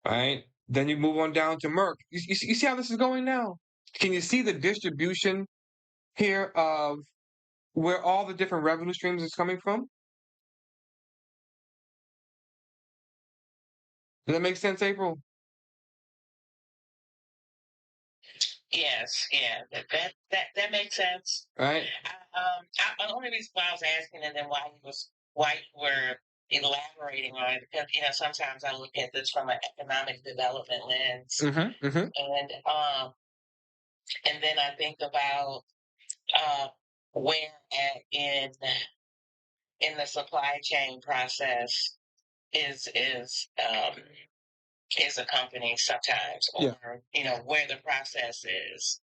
right? Then you move on down to Merck. You see how this is going now? Can you see the distribution here of where all the different revenue streams is coming from? Does that make sense, April? Yes, yeah, that makes sense. Right? The only reason why I was asking, and then why you were elaborating on it, because sometimes I look at this from an economic development lens, Mm-hmm. Mm-hmm. and then I think about where at in the supply chain process is is a company sometimes, or where the process is,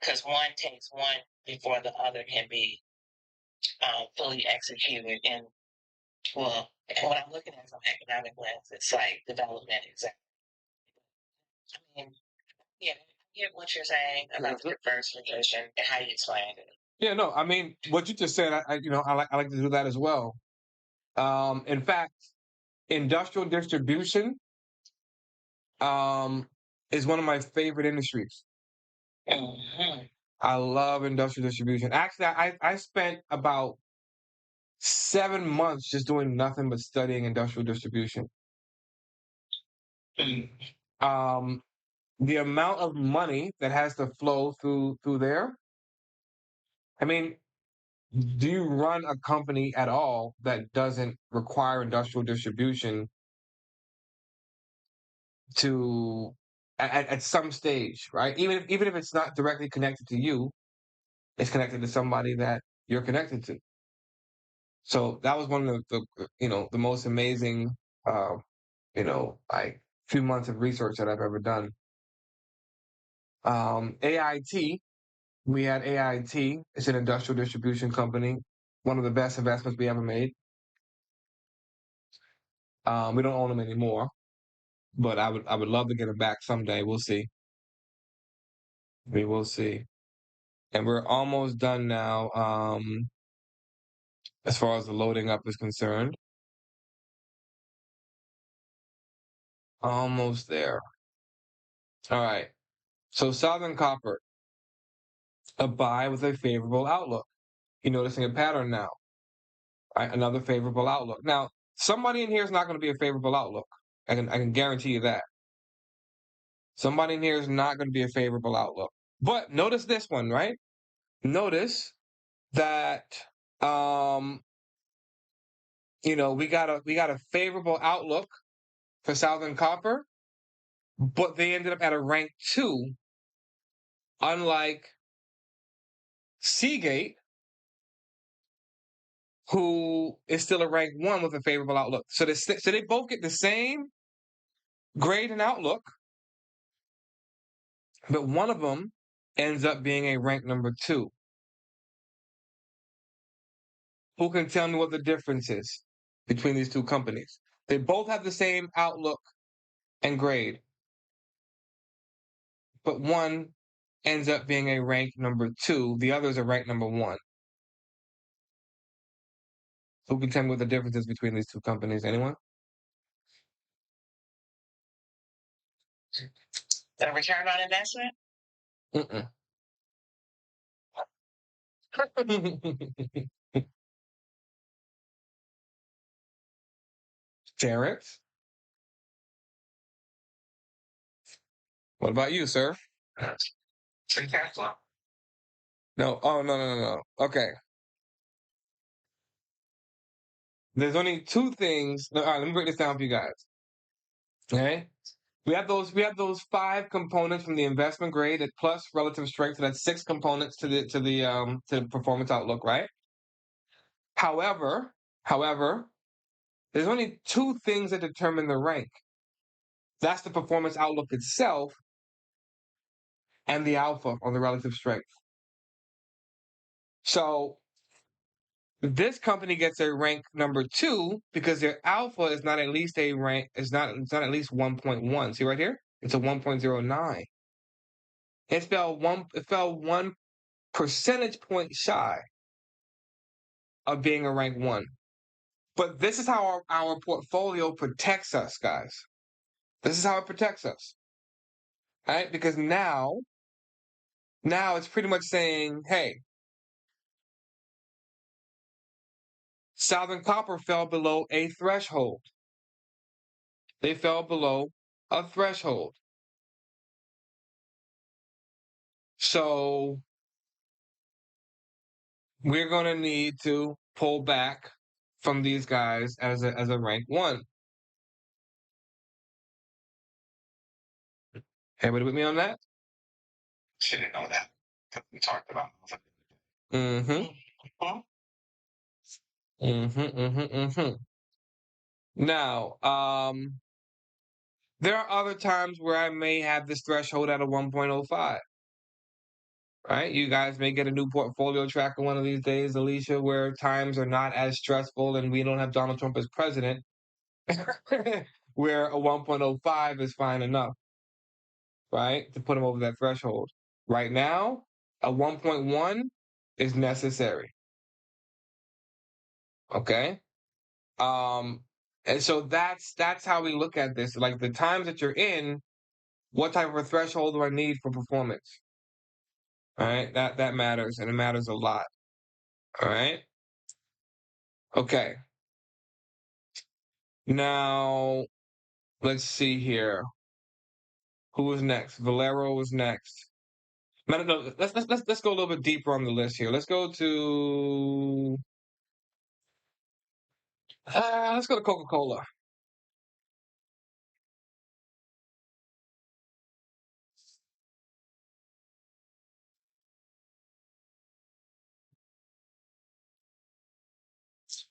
because one takes one before the other can be fully executed. And well, and what I'm looking at from economic lens, it's like development exactly. I mean, yeah, I get what you're saying about the diversification and how you explained it. Yeah, no, I mean what you just said. I like to do that as well. In fact, industrial distribution is one of my favorite industries. Mhm. I love industrial distribution. Actually, I spent about 7 months just doing nothing but studying industrial distribution. Um, the amount of money that has to flow through there. I mean, do you run a company at all that doesn't require industrial distribution to at some stage, right? Even if it's not directly connected to you, it's connected to somebody that you're connected to. So that was one of the most amazing uh, like few months of research that I've ever done. AIT, we had AIT. It's an industrial distribution company, one of the best investments we ever made. We don't own them anymore, but I would love to get them back someday. We'll see. We will see. And we're almost done now. As far as the loading up is concerned, almost there. All right. So Southern Copper, a buy with a favorable outlook. You're noticing a pattern now. Right? Another favorable outlook. Now, somebody in here is not going to be a favorable outlook. I can guarantee you that. Somebody in here is not going to be a favorable outlook. But notice this one, right? Notice that um, we got a favorable outlook for Southern Copper, but they ended up at a rank 2, unlike Seagate, who is still a rank 1 with a favorable outlook. So they both get the same grade and outlook, but one of them ends up being a rank number 2. Who can tell me what the difference is between these two companies? They both have the same outlook and grade, but one ends up being a rank number 2. The other is a rank number 1. Who can tell me what the difference is between these two companies? Anyone? The return on investment? Mm-mm. Terrence? What about you, sir? Free cash flow. No. Oh, no, no, no, no. Okay. There's only two things. No, all right, let me break this down for you guys. Okay. We have those 5 components from the investment grade at plus relative strength. So that's 6 components to the performance outlook, right? However, there's only 2 things that determine the rank. That's the performance outlook itself and the alpha on the relative strength. So this company gets a rank number 2 because their alpha is not at least a rank, it's not at least 1.1. See right here? It's a 1.09. It fell one percentage point shy of being a rank 1. But this is how our portfolio protects us, guys. This is how it protects us. Right? Because now it's pretty much saying, hey, Southern Copper fell below a threshold. They fell below a threshold. So we're going to need to pull back from these guys as a rank 1. Everybody with me on that? She didn't know that. We talked about it. Mm-hmm. Mm-hmm. Mm-hmm. Mm-hmm. Now, There are other times where I may have this threshold at a 1.05. Right? You guys may get a new portfolio tracker one of these days, Alicia, where times are not as stressful and we don't have Donald Trump as president, where a 1.05 is fine enough, right? To put him over that threshold. Right now, a 1.1 is necessary. Okay? Um, and so that's how we look at this. Like the times that you're in, what type of a threshold do I need for performance? All right, that matters, and it matters a lot. All right. Okay. Now let's see here. Who was next? Valero was next. No, let's go a little bit deeper on the list here. Let's go to Coca-Cola.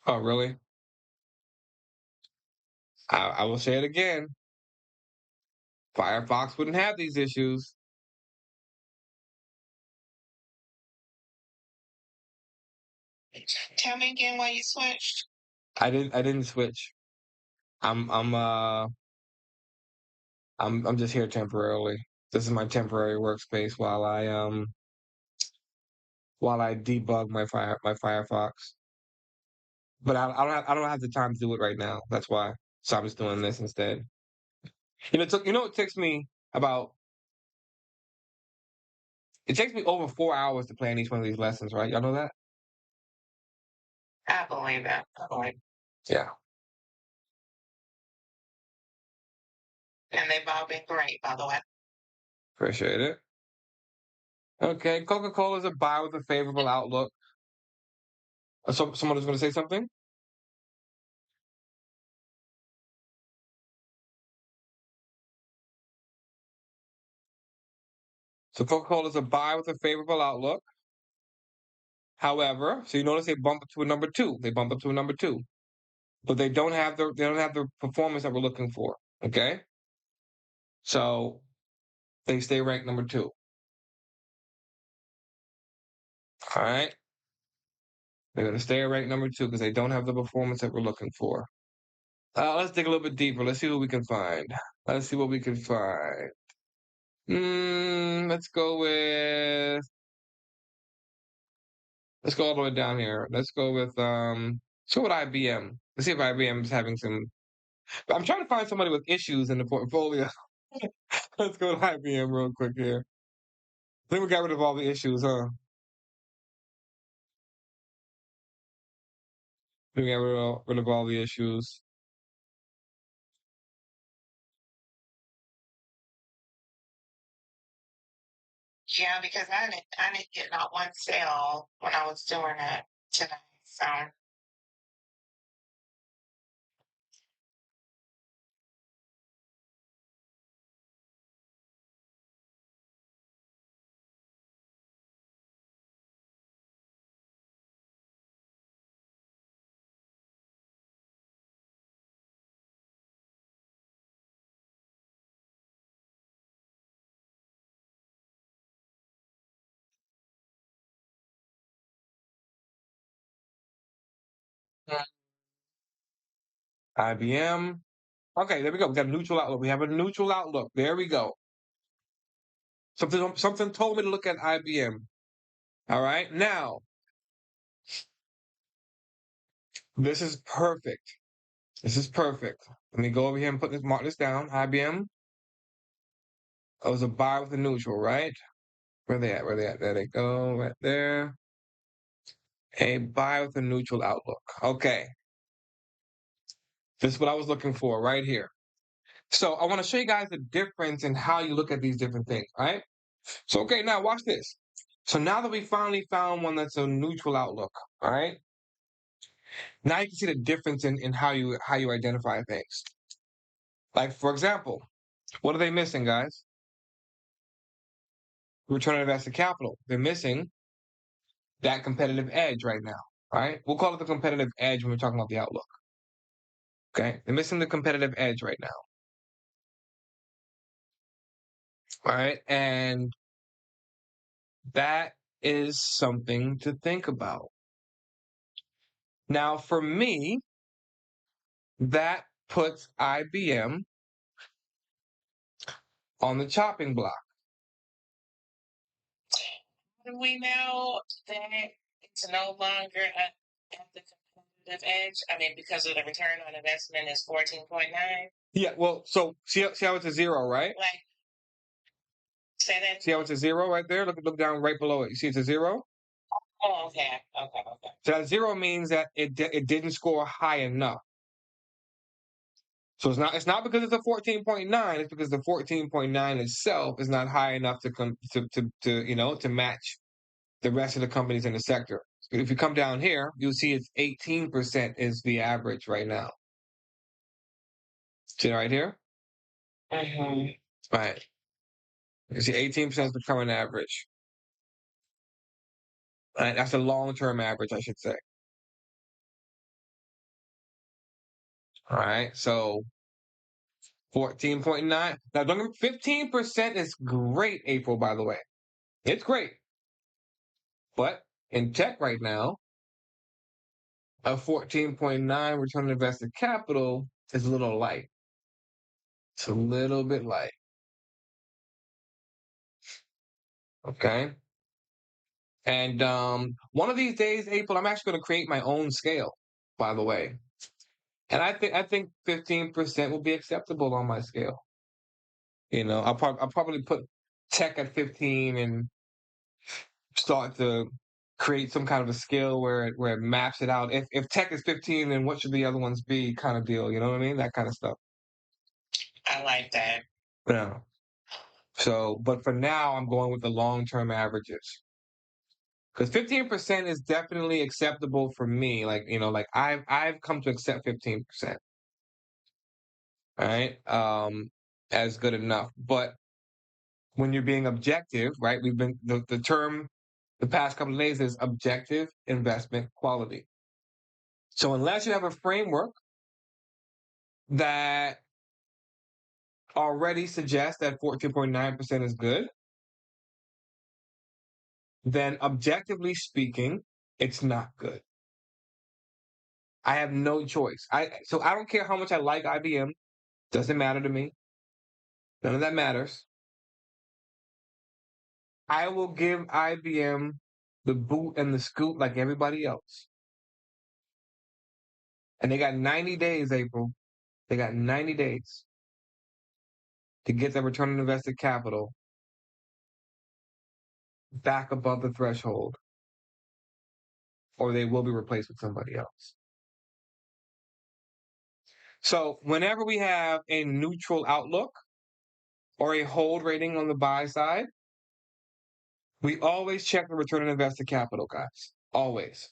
Oh, really? I will say it again. Firefox wouldn't have these issues. Tell me again why you switched. I didn't switch. I'm I'm uh I'm just here temporarily. This is my temporary workspace while I debug my Firefox. But I don't have the time to do it right now. That's why. So I'm just doing this instead. It takes me about it takes me over 4 hours to plan each one of these lessons, right? Y'all know that? I believe that. I believe. Yeah. And they've all been great, by the way. Appreciate it. Okay, Coca-Cola is a buy with a favorable outlook. So someone is going to say something? So Coca-Cola is a buy with a favorable outlook. However, so you notice they bump up to a number two. They bump up to a number two, but they don't have the performance that we're looking for. Okay, so they stay ranked number two. All right, they're going to stay ranked number two because they don't have the performance that we're looking for. Let's dig a little bit deeper. Let's see what we can find. Let's see what we can find. Let's go with. Let's go all the way down here. Let's go with IBM. Let's see if IBM is having some. I'm trying to find somebody with issues in the portfolio. Let's go to IBM real quick here. I think we got rid of all the issues, huh? We got rid of all the issues. Yeah, because I didn't get not one sale when I was doing it today. So IBM. Okay, there we go. We got a neutral outlook. We have a neutral outlook. There we go. Something told me to look at IBM. All right. Now, this is perfect. This is perfect. Let me go over here and mark this down. IBM. It was a buy with a neutral, right? Where they at? Where they at? There they go. Right there. A buy with a neutral outlook. Okay. This is what I was looking for right here. So I want to show you guys the difference in how you look at these different things, right? So, okay, now watch this. So now that we finally found one that's a neutral outlook, all right? Now you can see the difference in how you identify things. Like, for example, what are they missing, guys? Return on invested capital. They're missing that competitive edge right now, right? We'll call it the competitive edge when we're talking about the outlook. Okay? They're missing the competitive edge right now. right? And that is something to think about. Now, for me, that puts IBM on the chopping block. Do we know that it's no longer at the competitive edge? I mean, because of the return on investment is 14.9. Yeah, well, so see how it's a zero, right? Like, say that. See how it's a zero right there? Look down right below it. You see it's a zero? Oh, okay. So that zero means that it didn't score high enough. So it's not because it's a 14.9. It's because the 14.9 itself is not high enough to match the rest of the companies in the sector. If you come down here, you'll see it's 18% is the average right now. See right here? Mm-hmm. Right. You see 18% is the current average. Right? That's a long-term average, I should say. All right. So 14.9. Now, 15% is great, April, by the way. It's great. But in tech right now, a 14.9 return on invested capital is a little light. It's a little bit light. Okay. And one of these days, April, I'm actually going to create my own scale, by the way. And I think 15% will be acceptable on my scale. You know, I'll probably put tech at 15 and start to create some kind of a scale where it maps it out. If tech is 15, then what should the other ones be? Kind of deal. You know what I mean? That kind of stuff. I like that. Yeah. So, but for now, I'm going with the long-term averages because 15% is definitely acceptable for me. Like like I've come to accept 15%. Right, as good enough. But when you're being objective, right? We've been the term the past couple of days is objective investment quality. So unless you have a framework that already suggests that 14.9% is good, then objectively speaking, it's not good. I have no choice. So I don't care how much I like IBM. Doesn't matter to me. None of that matters. I will give IBM the boot and the scoop like everybody else. And they got 90 days, April. They got 90 days to get their return on invested capital back above the threshold, or they will be replaced with somebody else. So whenever we have a neutral outlook or a hold rating on the buy side, we always check the return on invested capital, guys. Always.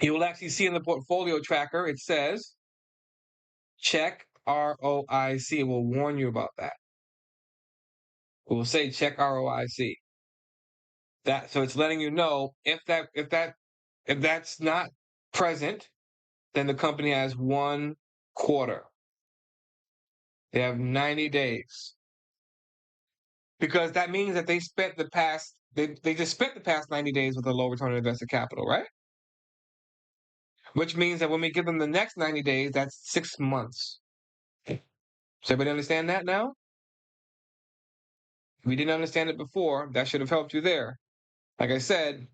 You will actually see in the portfolio tracker, it says check ROIC. It will warn you about that. It will say check ROIC. So it's letting you know if that's not present, then the company has 1 quarter. They have 90 days. Because that means that they just spent the past 90 days with a low return on invested capital, right? Which means that when we give them the next 90 days, that's 6 months. Does everybody understand that now? If we didn't understand it before, that should have helped you there. Like I said,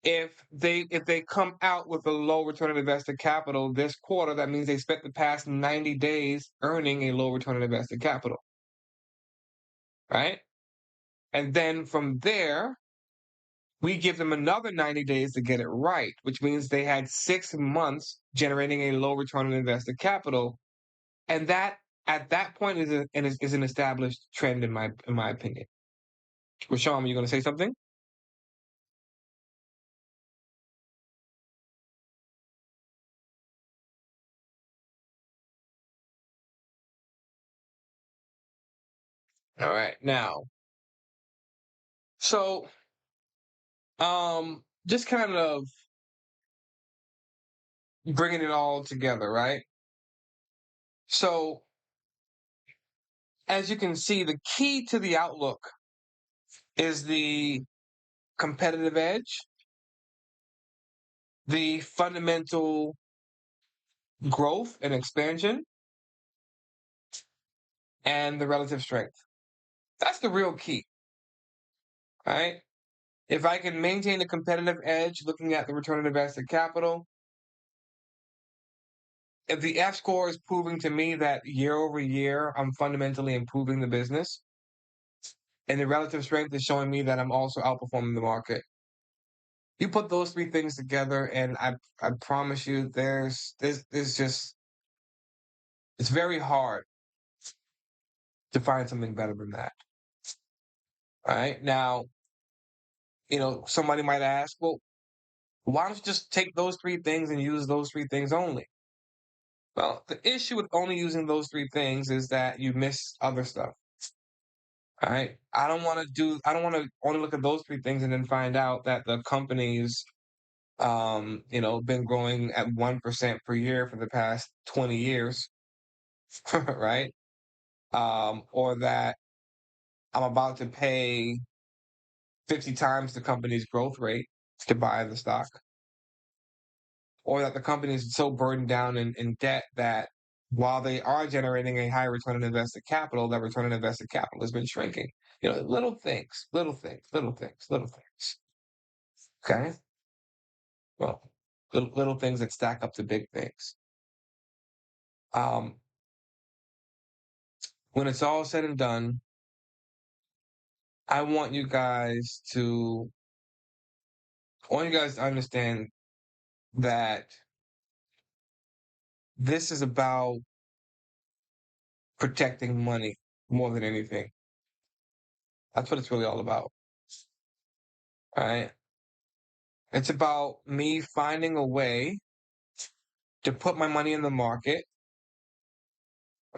if they come out with a low return on invested capital this quarter, that means they spent the past 90 days earning a low return on invested capital. Right? And then from there, we give them another 90 days to get it right, which means they had 6 months generating a low return on invested capital. And that at that point is an established trend in my opinion. Rashawn, are you going to say something? All right. Now, so just kind of bringing it all together, right? So as you can see, the key to the outlook is the competitive edge, the fundamental growth and expansion, and the relative strength. That's the real key, right? If I can maintain a competitive edge looking at the return on invested capital, if the F score is proving to me that year over year I'm fundamentally improving the business, and the relative strength is showing me that I'm also outperforming the market. You put those three things together, and I promise you, there's just it's very hard to find something better than that. All right. Now, somebody might ask, well, why don't you just take those three things and use those three things only? Well, the issue with only using those three things is that you miss other stuff. All right. I don't want to only look at those three things and then find out that the company's been growing at 1% per year for the past 20 years, right? Or that I'm about to pay 50 times the company's growth rate to buy the stock, or that the company is so burdened down in debt that while they are generating a high return on invested capital, that return on invested capital has been shrinking. Little things, little things, little things, little things. Okay? Well, little things that stack up to big things. Um, when it's all said and done, I want you guys to understand that this is about protecting money more than anything. That's what it's really all about. All right. It's about me finding a way to put my money in the market,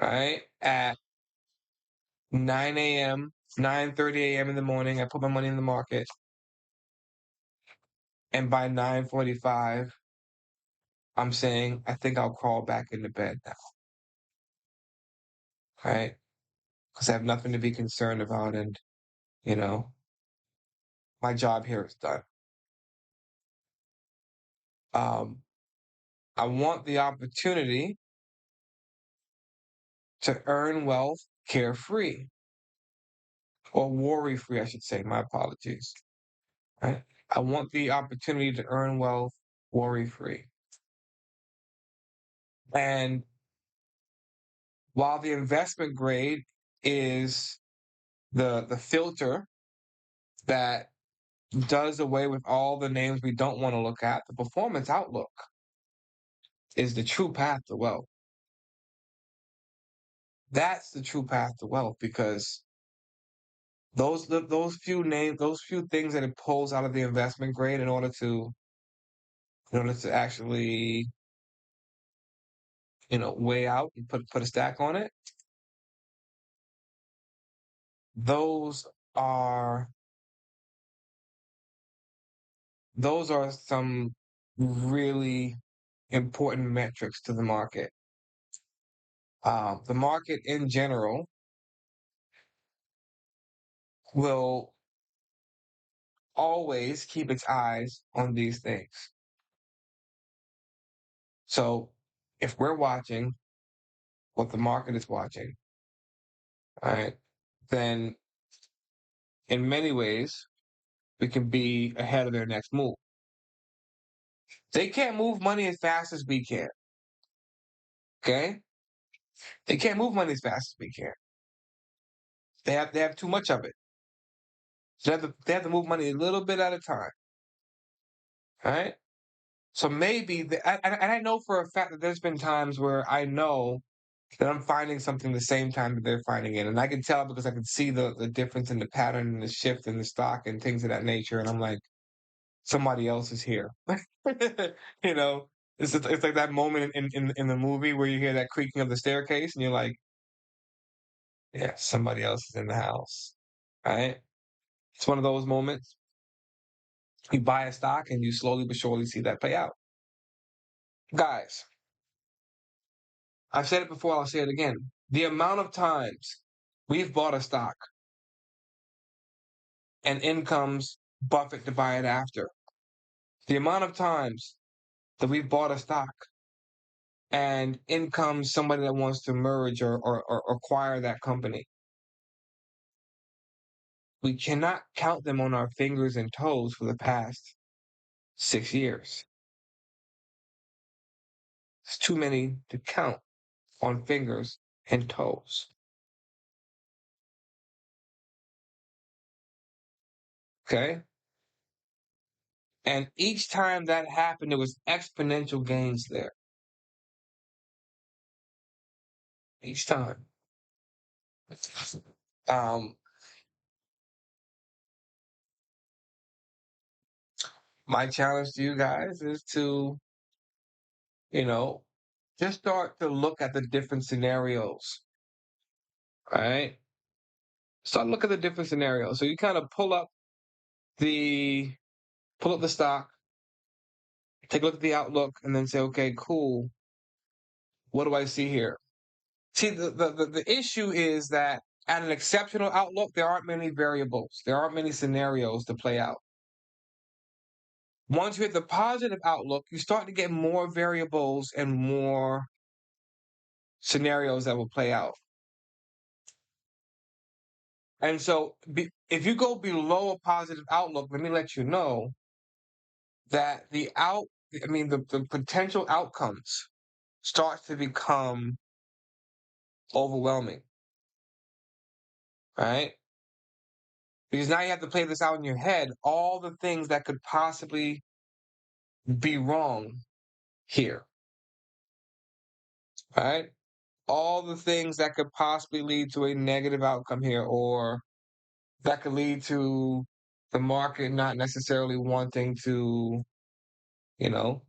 right? At 9 a.m., 9:30 a.m. in the morning, I put my money in the market. And by 9:45, I'm saying, I think I'll crawl back into bed now. Right? Because I have nothing to be concerned about. And, my job here is done. I want the opportunity to earn wealth carefree, or worry free, I should say. My apologies. Right? I want the opportunity to earn wealth worry free. And while the investment grade is the filter that does away with all the names we don't want to look at, the performance outlook is the true path to wealth. That's the true path to wealth, because those few names, those few things that it pulls out of the investment grade in order to actually weigh out and put a stack on it, those are some really important metrics to the market. The market in general will always keep its eyes on these things. So if we're watching what the market is watching, all right, then in many ways we can be ahead of their next move. They can't move money as fast as we can. Okay? They can't move money as fast as we can. They have too much of it. So they have to move money a little bit at a time. All right? So maybe, and I know for a fact that there's been times where I know that I'm finding something the same time that they're finding it. And I can tell because I can see the difference in the pattern and the shift in the stock and things of that nature. And I'm like, somebody else is here. you know, it's like that moment in the movie where you hear that creaking of the staircase and you're like, yeah, somebody else is in the house. Right? It's one of those moments. You buy a stock and you slowly but surely see that pay out. Guys, I've said it before, I'll say it again. The amount of times we've bought a stock, and in comes Buffett to buy it after. The amount of times that we've bought a stock and in comes somebody that wants to merge or acquire that company, we cannot count them on our fingers and toes for the past 6 years. It's too many to count on fingers and toes. Okay? And each time that happened, there was exponential gains there. Each time. Um, my challenge to you guys is to, just start to look at the different scenarios. Right? Start look at the different scenarios. So you kind of the stock, take a look at the outlook, and then say, okay, cool. What do I see here? See, the issue is that at an exceptional outlook, there aren't many variables. There aren't many scenarios to play out. Once you hit the positive outlook, you start to get more variables and more scenarios that will play out. And so if you go below a positive outlook, let me let you know that the potential outcomes start to become overwhelming, right? Because now you have to play this out in your head, all the things that could possibly be wrong here, right? All the things that could possibly lead to a negative outcome here, or that could lead to the market not necessarily wanting to, to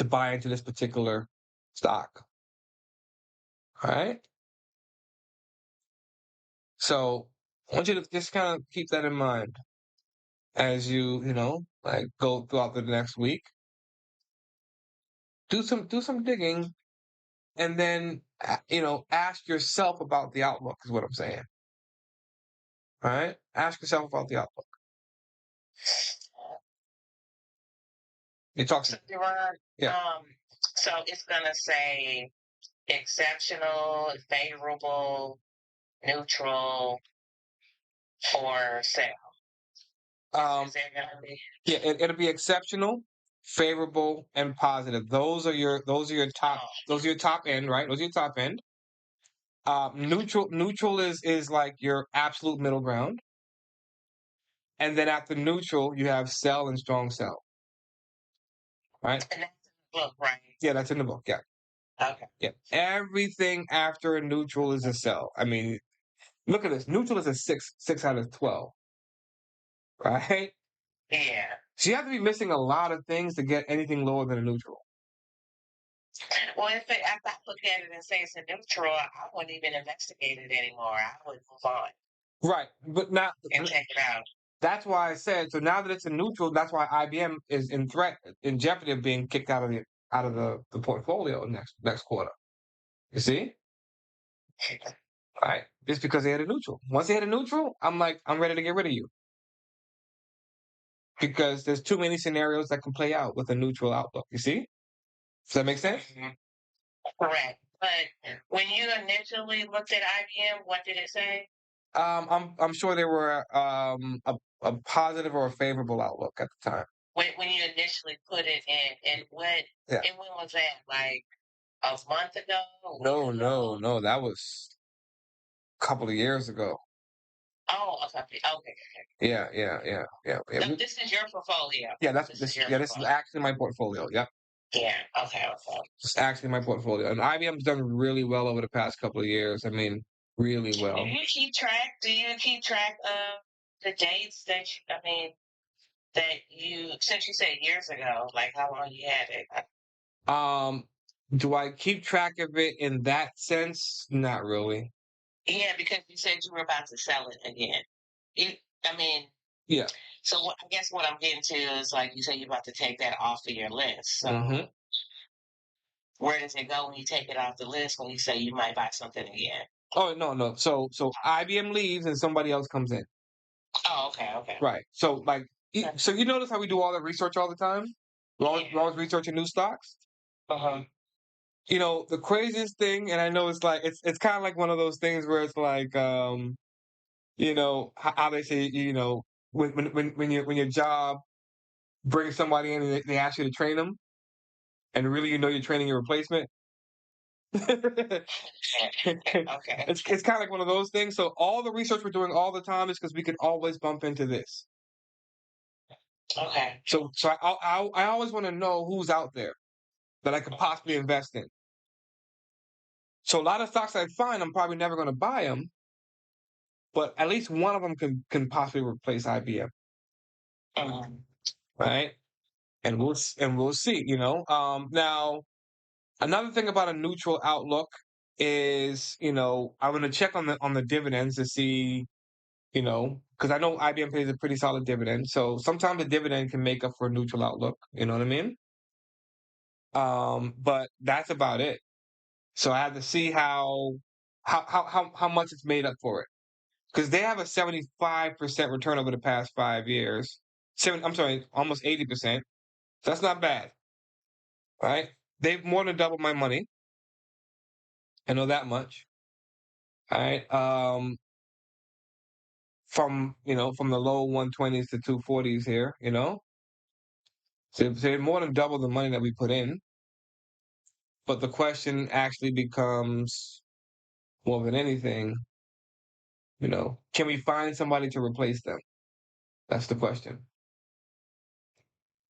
buy into this particular stock. All right. So I want you to just kind of keep that in mind as you, go throughout the next week. Do some digging, and then ask yourself about the outlook. Is what I'm saying. All right. Ask yourself about the outlook. You talk. So, Deron, Yeah. so it's gonna say exceptional, favorable, neutral, or sale. Is there gonna be? Yeah, it'll be exceptional, favorable, and positive. Those are your top. Those are your top end, right? Those are your top end. Neutral is like your absolute middle ground, and then after neutral, you have sell and strong sell. Right? And that's in the book, right? Yeah, that's in the book. Yeah. Okay. Yeah. Everything after a neutral is a sell. I mean, look at this. Neutral is a 6 out of 12. Right? Yeah. So you have to be missing a lot of things to get anything lower than a neutral. Well, if I look at it and say it's a neutral, I wouldn't even investigate it anymore. I would move on. Right, but now and check it out. That's why I said so. Now that it's a neutral, that's why IBM is in jeopardy of being kicked out of the portfolio next quarter. You see, all right? Just because they had a neutral. Once they had a neutral, I'm ready to get rid of you because there's too many scenarios that can play out with a neutral outlook. You see? Does that make sense? Mm-hmm. Correct. But when you initially looked at IBM, what did it say? I'm sure there were a positive or a favorable outlook at the time. When you initially put it in, and when was that? Like a month ago? No. That was a couple of years ago. Oh, okay. Yeah. So this is your portfolio. Yeah, this is actually my portfolio. Yep. Yeah. Okay. It's actually my portfolio, and IBM's done really well over the past couple of years. I mean, really well. Do you keep track of the dates that you, since you said years ago, like how long you had it? Do I keep track of it in that sense? Not really. Yeah, because you said you were about to sell it again. Yeah. So I guess what I'm getting to is like you said you're about to take that off of your list. So Mm-hmm. where does it go when you take it off the list when you say you might buy something again? Oh no. So IBM leaves and somebody else comes in. Oh, okay, okay. Right. So like Okay. so you notice how we do all the research all the time? We're always researching new stocks. Uh-huh. The craziest thing, and I know it's like it's kind of like one of those things where it's like how they say, when your job brings somebody in and they ask you to train them, and really you're training your replacement. Okay. It's kind of like one of those things. So all the research we're doing all the time is because we can always bump into this. Okay. So I always want to know who's out there that I could possibly invest in. So a lot of stocks I find, I'm probably never going to buy them, but at least one of them can possibly replace IBM, Mhm. right? And we'll see. Now another thing about a neutral outlook is, I'm going to check on the dividends to see, because I know IBM pays a pretty solid dividend. So sometimes the dividend can make up for a neutral outlook. You know what I mean? But that's about it. So I have to see how much it's made up for it, because they have a 75% return over the past 5 years. I'm sorry, almost 80%. So that's not bad, right? They've more than doubled my money. I know that much. All right. From the low 120s to 240s here. So they more than double the money that we put in. But the question actually becomes, more than anything, can we find somebody to replace them? That's the question.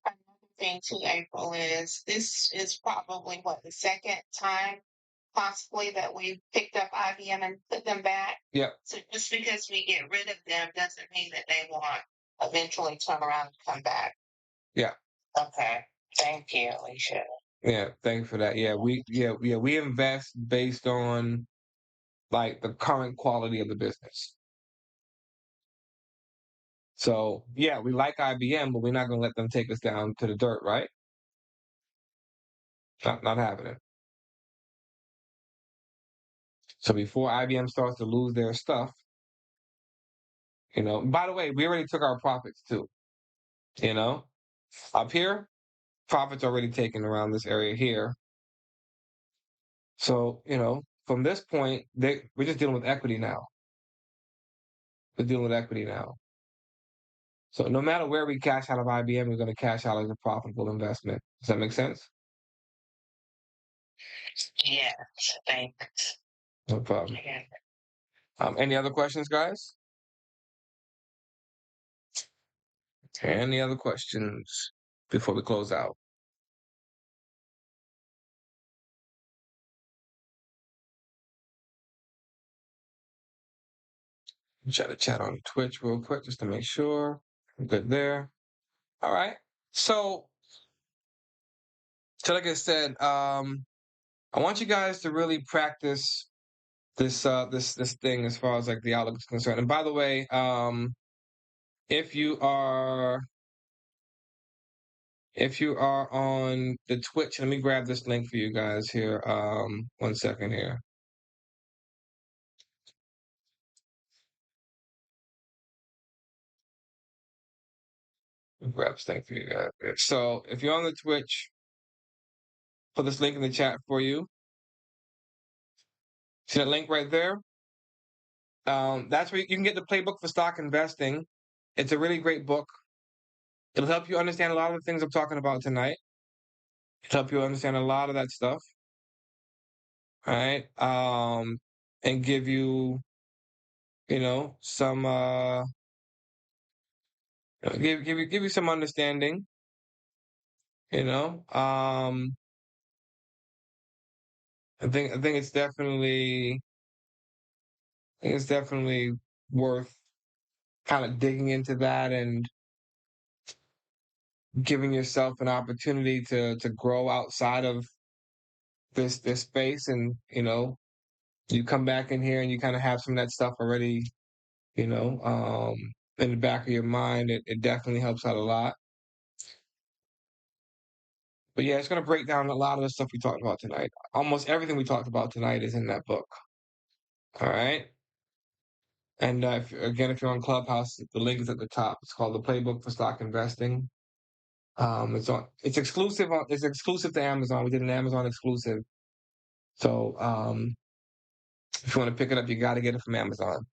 Another thing too, April, is this is probably what the second time possibly that we picked up IBM and put them back. Yeah. So just because we get rid of them doesn't mean that they won't eventually turn around and come back. Yeah. Okay. Thank you, Alicia. Yeah. Thanks for that. We invest based on like the current quality of the business. So yeah, we like IBM, but we're not gonna let them take us down to the dirt, right? Not happening. So before IBM starts to lose their stuff, by the way, we already took our profits too. You know, up here, profits already taken around this area here. So, from this point, we're just dealing with equity now. We're dealing with equity now. So no matter where we cash out of IBM, we're going to cash out as a profitable investment. Does that make sense? Yes, thanks. No problem. Yeah. Any other questions, guys? Any other questions before we close out? Try to chat on Twitch real quick just to make sure I'm good there. All right. So like I said, I want you guys to really practice this thing as far as like the outlook is concerned. And by the way, if you are on the Twitch, let me grab this link for you guys here. 1 second here. Grab this link for you guys. So if you're on the Twitch, put this link in the chat for you. See that link right there? That's where you can get the playbook for stock investing. It's a really great book. It'll help you understand a lot of the things I'm talking about tonight. It'll help you understand a lot of that stuff. All right. And give you, some give you some understanding. You know. I think it's definitely worth kind of digging into that and giving yourself an opportunity to grow outside of this space. And you come back in here and you kind of have some of that stuff already, in the back of your mind. It definitely helps out a lot. But yeah, it's going to break down a lot of the stuff we talked about tonight. Almost everything we talked about tonight is in that book. All right. And if you're on Clubhouse, the link is at the top. It's called the Playbook for Stock Investing. It's exclusive to Amazon. We did an Amazon exclusive. So if you want to pick it up, you got to get it from Amazon.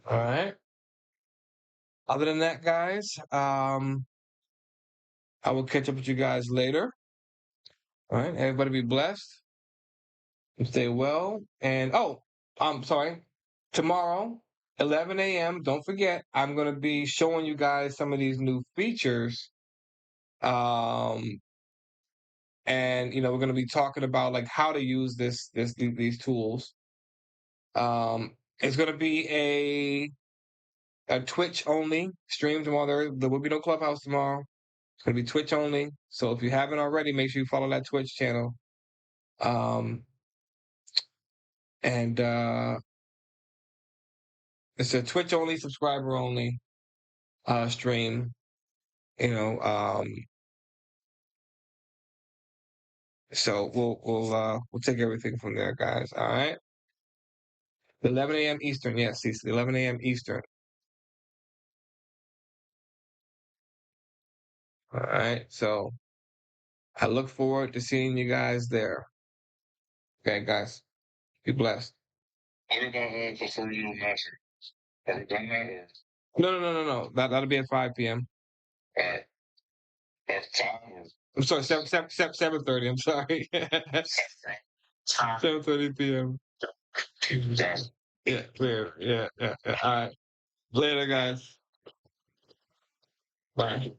All right. Other than that, guys, I will catch up with you guys later. All right. Everybody be blessed and stay well. And I'm sorry. Tomorrow, 11 a.m. Don't forget, I'm going to be showing you guys some of these new features. And we're going to be talking about like how to use these tools. It's going to be a Twitch only stream tomorrow. There will be no Clubhouse tomorrow. It's going to be Twitch only. So if you haven't already, make sure you follow that Twitch channel. And it's a Twitch only, subscriber only stream. So we'll take everything from there, guys. All right. 11 a.m. Eastern. Yes, it's 11 a.m. Eastern. All right. So I look forward to seeing you guys there. Okay, guys. Be blessed. What about before you master? Are we done that or? No. That'll be at 5 p.m. All right. I'm sorry, 7:30. I'm sorry. 7:30 p.m. Yeah, clear. Yeah. All right. Later, guys. Bye.